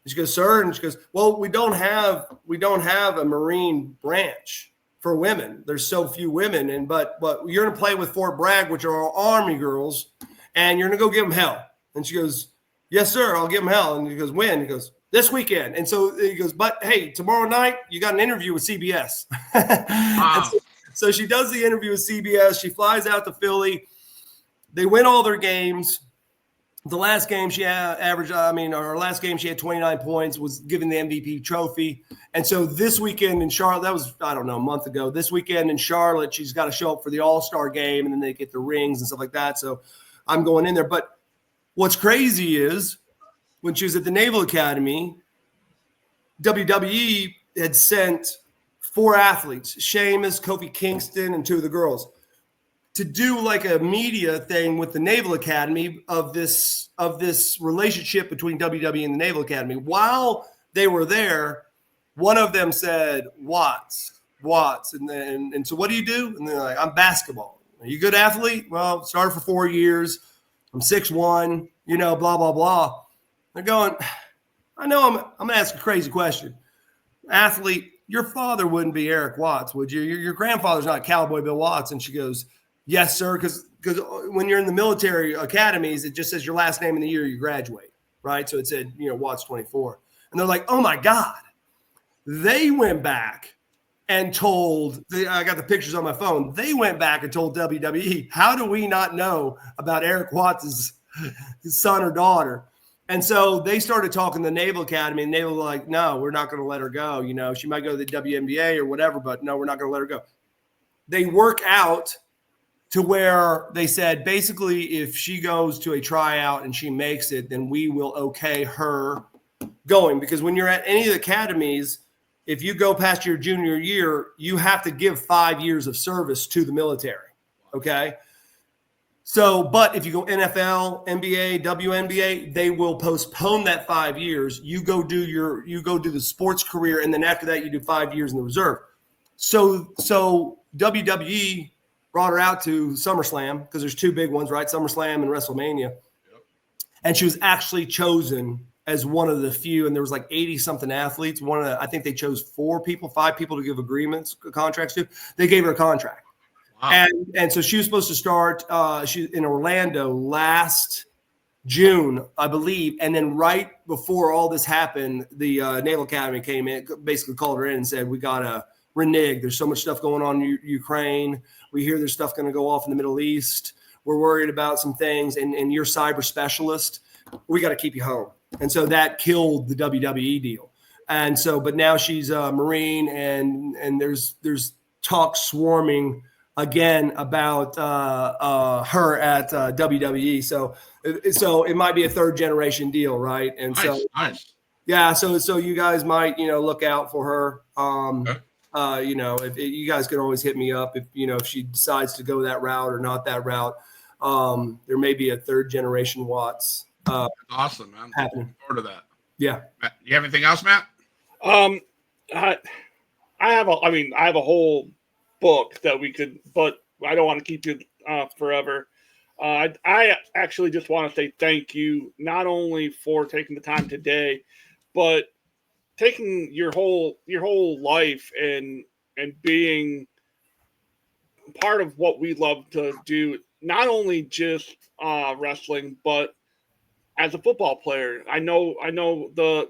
She goes, sir. And she goes, well, we don't have a Marine branch for women. There's so few women. But you're going to play with Fort Bragg, which are our Army girls, and you're going to go give them hell. And she goes, yes, sir, I'll give them hell. And he goes, when? He goes, this weekend. And so he goes, but hey, tomorrow night, you got an interview with CBS.
Wow.
So she does the interview with CBS. She flies out to Philly. They win all their games. The last game she averaged, our last game she had 29 points, was given the MVP trophy. And so this weekend in Charlotte, that was, I don't know, a month ago. This weekend in Charlotte, she's got to show up for the All-Star game, and then they get the rings and stuff like that. So I'm going in there. But what's crazy is when she was at the Naval Academy, WWE had sent 4 athletes, Sheamus, Kofi Kingston, and 2 of the girls, to do like a media thing with the Naval Academy of this relationship between WWE and the Naval Academy. While they were there, one of them said, Watts. And so what do you do? And they're like, I'm basketball. Are you a good athlete? Well, started for 4 years. I'm 6'1", blah, blah, blah. They're going, I know I'm going to ask a crazy question. Athlete, your father wouldn't be Erik Watts, would you? Your grandfather's not Cowboy Bill Watts. And she goes, yes, sir, because when you're in the military academies, it just says your last name and the year you graduate, right? So it said, Watts 24. And they're like, oh, my God. They went back and told – I got the pictures on my phone. They went back and told WWE, how do we not know about Erik Watts' son or daughter? And so they started talking to the Naval Academy, and they were like, no, we're not going to let her go. She might go to the WNBA or whatever, but no, we're not going to let her go. They work out – to where they said, basically, if she goes to a tryout and she makes it, then we will okay her going. Because when you're at any of the academies, if you go past your junior year, you have to give 5 years of service to the military. Okay. So, but if you go NFL, NBA, WNBA, they will postpone that 5 years. You go do the sports career, and then after that, you do 5 years in the reserve. So WWE brought her out to SummerSlam because there's 2 big ones, right? SummerSlam and WrestleMania. Yep. And she was actually chosen as one of the few, and there was like 80-something athletes. I think they chose 5 people to give contracts to. They gave her a contract. Wow. And so she was supposed to start she in Orlando last June, I believe. And then right before all this happened, the Naval Academy came in, basically called her in and said, we got to renege. There's so much stuff going on in Ukraine. We hear there's stuff going to go off in the Middle East. We're worried about some things, and you're cyber specialist. We got to keep you home. And so that killed the WWE deal. And so, but now she's a Marine, and there's talk swarming again about her at WWE. So it might be a 3rd generation deal, right? And
nice.
Yeah. So you guys might look out for her. Okay. If you guys can always hit me up if she decides to go that route or not that route. There may be a 3rd generation Watts.
Awesome, man.
Happening.
Looking forward to that.
Yeah.
Matt, you have anything else, Matt?
I have a whole book that we could, but I don't want to keep you forever. I actually just want to say thank you, not only for taking the time today, but taking your whole life and being part of what we love to do, not only just wrestling, but as a football player. I know the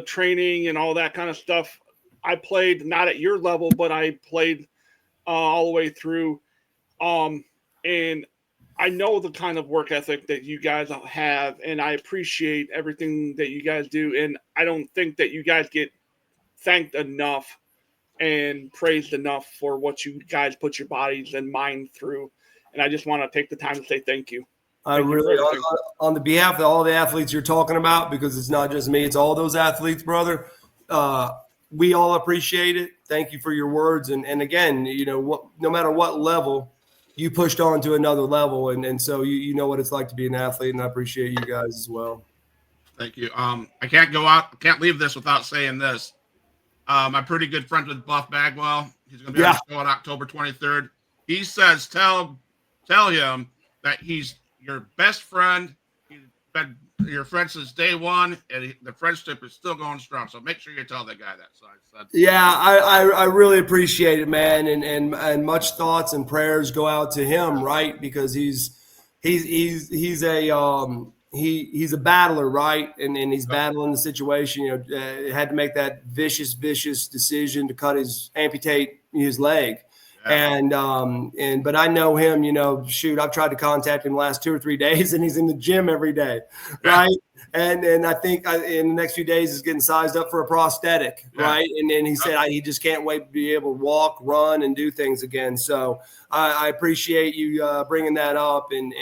training and all that kind of stuff. I played not at your level, but I played all the way through. And I know the kind of work ethic that you guys have, and I appreciate everything that you guys do. And I don't think that you guys get thanked enough and praised enough for what you guys put your bodies and mind through. And I just want to take the time to say thank you.
I really, on the behalf of all the athletes you're talking about, because it's not just me, it's all those athletes, brother. We all appreciate it. Thank you for your words. And again, no matter what level, you pushed on to another level. And so you know what it's like to be an athlete, and I appreciate you guys as well.
Thank you. I can't leave this without saying this. I'm pretty good friends with Buff Bagwell. He's going to be on the show on October 23rd. He says, tell him that he's your best friend. He's been your friend since day one, and the friendship is still going strong. So make sure you tell that guy that. So
I really appreciate it, man, and much thoughts and prayers go out to him, right? Because he's a battler, right? And he's battling the situation. Had to make that vicious decision to amputate his leg. But I know him, shoot, I've tried to contact him the last 2 or 3 days and he's in the gym every day. Right. And I think in the next few days he's getting sized up for a prosthetic. Right. And then he said he just can't wait to be able to walk, run, and do things again. So I appreciate you bringing that up and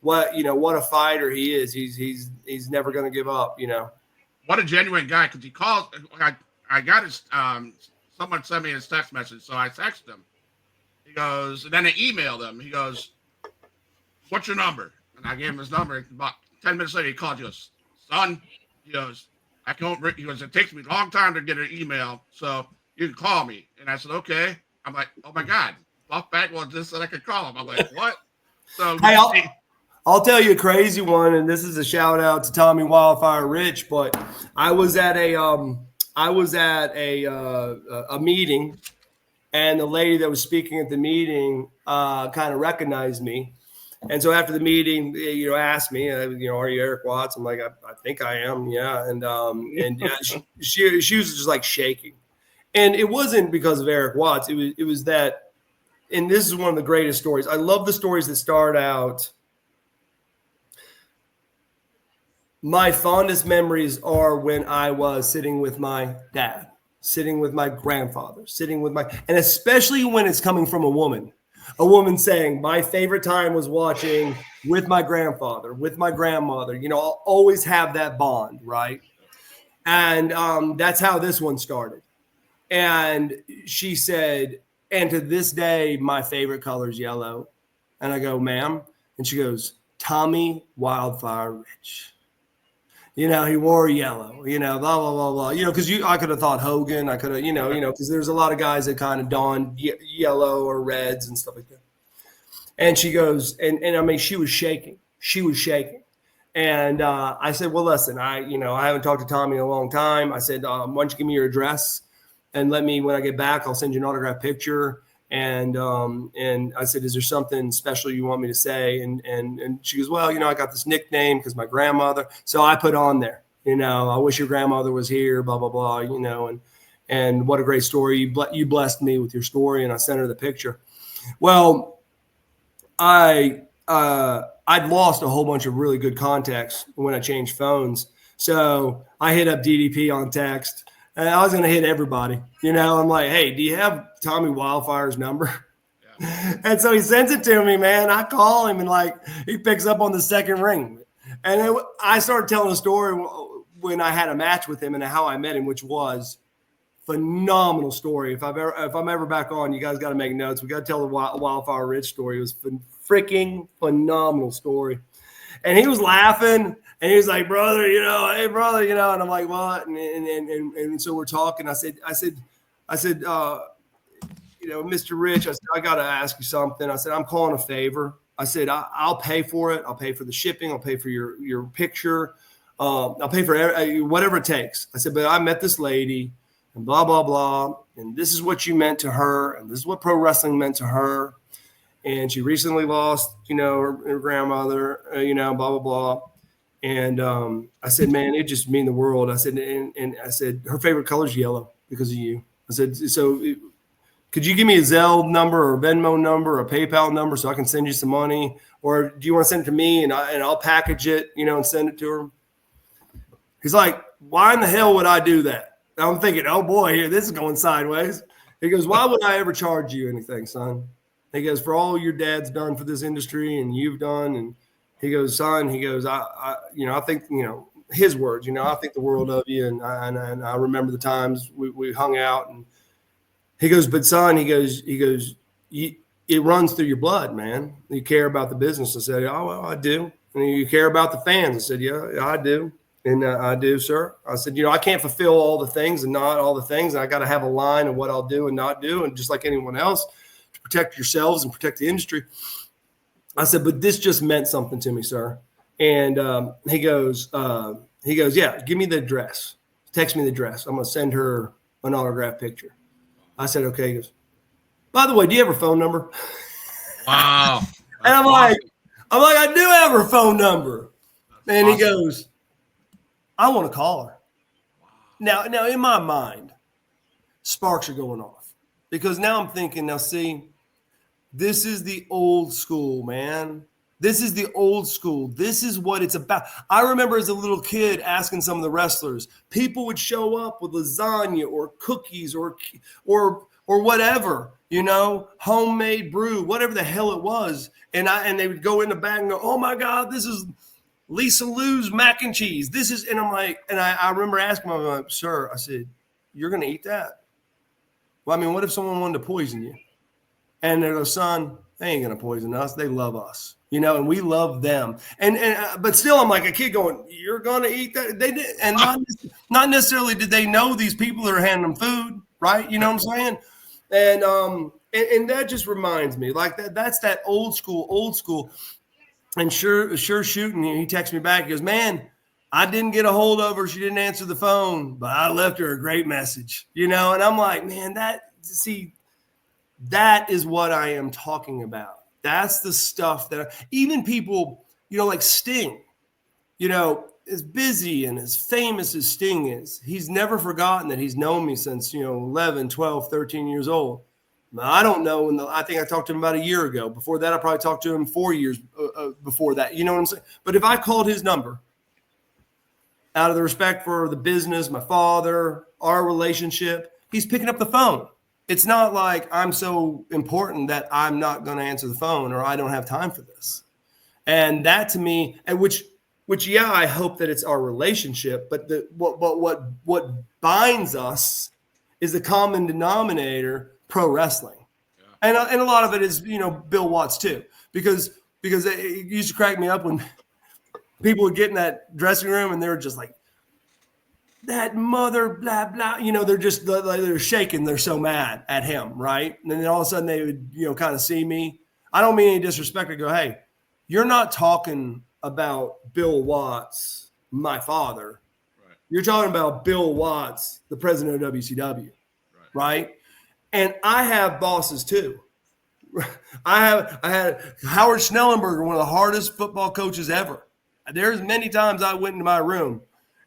what a fighter he is. He's never going to give up,
What a genuine guy. Cause he calls, I got his, someone sent me his text message. So I texted him. He goes, and then I emailed him. He goes, what's your number? And I gave him his number. About 10 minutes later, he called. He goes, son, he goes, it takes me a long time to get an email. So you can call me. And I said, okay. I'm like, oh my God. Buff Bagwell just said I could call him. I'm like, what? So
hey, I'll tell you a crazy one. And this is a shout out to Tommy Wildfire Rich, but I was at a meeting, and the lady that was speaking at the meeting kind of recognized me. And so after the meeting, asked me, are you Erik Watts? I'm like, I think I am. Yeah. And she was just like shaking. And it wasn't because of Erik Watts. It was that, and this is one of the greatest stories. I love the stories that start out. My fondest memories are when I was sitting with my dad, sitting with my grandfather, and especially when it's coming from a woman saying, my favorite time was watching with my grandfather, with my grandmother. I'll always have that bond, right? And that's how this one started. And she said, and to this day, my favorite color is yellow. And I go, ma'am. And she goes, Tommy Wildfire Rich. He wore yellow, blah, blah, blah, blah, because I could have thought Hogan. I could have, because there's a lot of guys that kind of don yellow or reds and stuff like that. And she goes, and I mean, she was shaking. And I said, well, listen, I haven't talked to Tommy in a long time. I said, why don't you give me your address and let me, when I get back, I'll send you an autographed picture. And I said, is there something special you want me to say? And she goes, well, I got this nickname because my grandmother. So I put on there, I wish your grandmother was here, blah, blah, blah, and what a great story. You blessed me with your story. And I sent her the picture. Well, I'd lost a whole bunch of really good contacts when I changed phones. So I hit up DDP on text. And I was going to hit everybody, I'm like, hey, do you have Tommy Wildfire's number? Yeah. And so he sends it to me, man. I call him and he picks up on the second ring. And then I started telling a story when I had a match with him and how I met him, which was phenomenal story. If I'm ever back on, you guys got to make notes. We got to tell the Wildfire Rich story. It was freaking phenomenal story. And he was laughing. And he was like, brother, hey, brother, and I'm like, what? And so we're talking. I said, Mr. Rich, I said, I got to ask you something. I said, I'm calling a favor. I said, I'll pay for it. I'll pay for the shipping. I'll pay for your picture. I'll pay for whatever it takes. I said, but I met this lady and blah, blah, blah. And this is what you meant to her. And this is what pro wrestling meant to her. And she recently lost, her grandmother, blah, blah, blah. And I said, man, it just mean the world. I said, and I said, her favorite color is yellow because of you. I said, so could you give me a Zelle number or a Venmo number or a PayPal number so I can send you some money? Or do you want to send it to me and I'll package it, and send it to her? He's like, why in the hell would I do that? And I'm thinking, oh boy, here, this is going sideways. He goes, why would I ever charge you anything, son? He goes, for all your dad's done for this industry and you've done, and he goes, son, I think, his words, I think the world of you. And I remember the times we hung out, and he goes, but son, he goes, it runs through your blood, man. You care about the business. I said, oh, well, I do. And you care about the fans. I said, yeah, I do. And I do, sir. I said, I can't fulfill all the things and not all the things. And I got to have a line of what I'll do and not do. And just like anyone else, to protect yourselves and protect the industry. I said, but this just meant something to me, sir. And he goes, yeah, give me the address. Text me the address. I'm going to send her an autographed picture. I said, okay. He goes, by the way, do you have her phone number?
Wow.
And I'm like, I do have her phone number. And he goes, I want to call her. Now, in my mind, sparks are going off. because now I'm thinking, now see, this is the old school, man. This is the old school. This is what it's about. I remember as a little kid asking some of the wrestlers, people would show up with lasagna or cookies or whatever, homemade brew, whatever the hell it was. And they would go in the bag and go, oh my God, this is Lisa Lou's mac and cheese. This is, and I'm like, and I remember asking him, I'm like, sir, I said, you're going to eat that? Well, I mean, what if someone wanted to poison you? And they go, son, they ain't going to poison us. They love us, and we love them. But still, I'm like a kid going, you're going to eat that? They did. And not necessarily did they know these people that are handing them food, right? You know what I'm saying? And that just reminds me, like that's that old school. And sure shooting, he texts me back. He goes, man, I didn't get a hold of her. She didn't answer the phone, but I left her a great message, And I'm like, man, that is what I am talking about. That's the stuff that even people, like Sting, as busy and as famous as Sting is, he's never forgotten that he's known me since, 11, 12, 13 years old. I don't know. I think I talked to him about a year ago. Before that, I probably talked to him 4 years before that. You know what I'm saying? But if I called his number out of the respect for the business, my father, our relationship, he's picking up the phone. It's not like I'm so important that I'm not going to answer the phone or I don't have time for this. And that to me, and which yeah, I hope that it's our relationship, but what binds us is the common denominator, pro wrestling. Yeah. And a lot of it is, Bill Watts too, because it used to crack me up when people would get in that dressing room and they're just like, that mother, blah, blah, they're shaking. They're so mad at him. Right. And then all of a sudden they would, kind of see me. I don't mean any disrespect. I go, hey, you're not talking about Bill Watts, my father. Right. You're talking about Bill Watts, the president of WCW. Right. And I have bosses too. I had Howard Schnellenberger, one of the hardest football coaches ever. There's many times I went into my room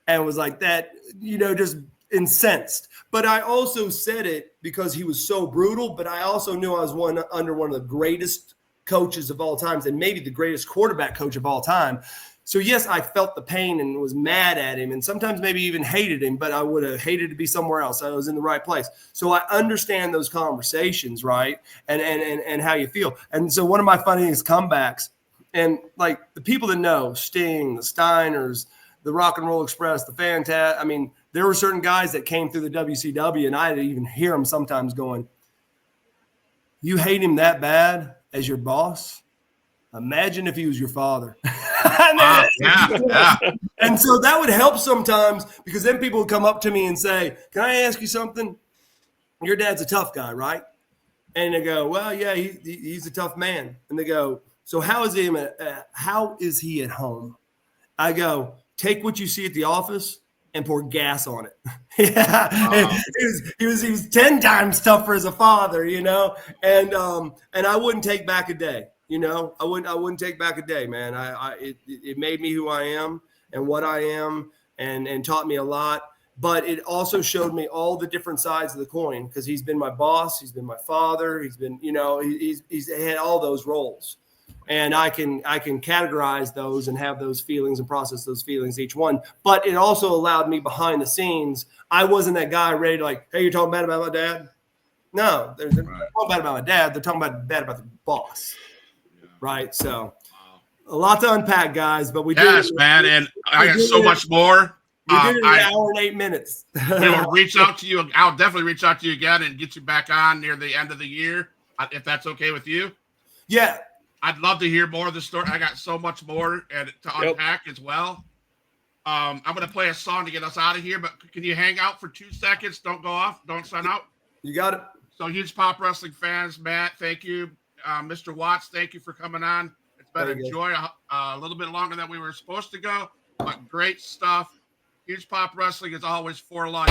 and was like that, just incensed. But I also said it because he was so brutal, but I also knew I was under one of the greatest coaches of all times and maybe the greatest quarterback coach of all time. So yes, I felt the pain and was mad at him and sometimes maybe even hated him, but I would have hated to be somewhere else. I was in the right place. So I understand those conversations, right? And how you feel. And so one of my funniest comebacks, and like the people that know Sting, the Steiners, the Rock and Roll Express, the Fantastic. I mean, there were certain guys that came through the WCW and I'd even hear them sometimes going, you hate him that bad as your boss? Imagine if he was your father. Yeah. And so that would help sometimes because then people would come up to me and say, can I ask you something? Your dad's a tough guy, right? And they go, well, yeah, he's a tough man. And they go, so how is he at home? I go, take what you see at the office and pour gas on it. Yeah, wow. He was 10 times tougher as a father, and I wouldn't take back a day. I wouldn't take back a day, man. It made me who I am and what I am and taught me a lot. But it also showed me all the different sides of the coin because he's been my boss, he's been my father, he's been, he's had all those roles. And I can categorize those and have those feelings and process those feelings, each one. But it also allowed me behind the scenes. I wasn't that guy ready to like, hey, you're talking bad about my dad? No, they're talking bad about my dad. They're talking bad about the boss. Right. So a lot to unpack, guys, but we did.
Yes, man. And I got so much more.
We did it in an hour and 8 minutes.
We will reach out to you. I'll definitely reach out to you again and get you back on near the end of the year, if that's okay with you.
Yeah.
I'd love to hear more of the story. I got so much more to unpack as well. I'm going to play a song to get us out of here, but can you hang out for 2 seconds? Don't go off. Don't sign out.
You got it.
So Huge Pop Wrestling fans, Matt, thank you. Mr. Watts, thank you for coming on. It's been a joy, a little bit longer than we were supposed to go, but great stuff. Huge Pop Wrestling is always for life.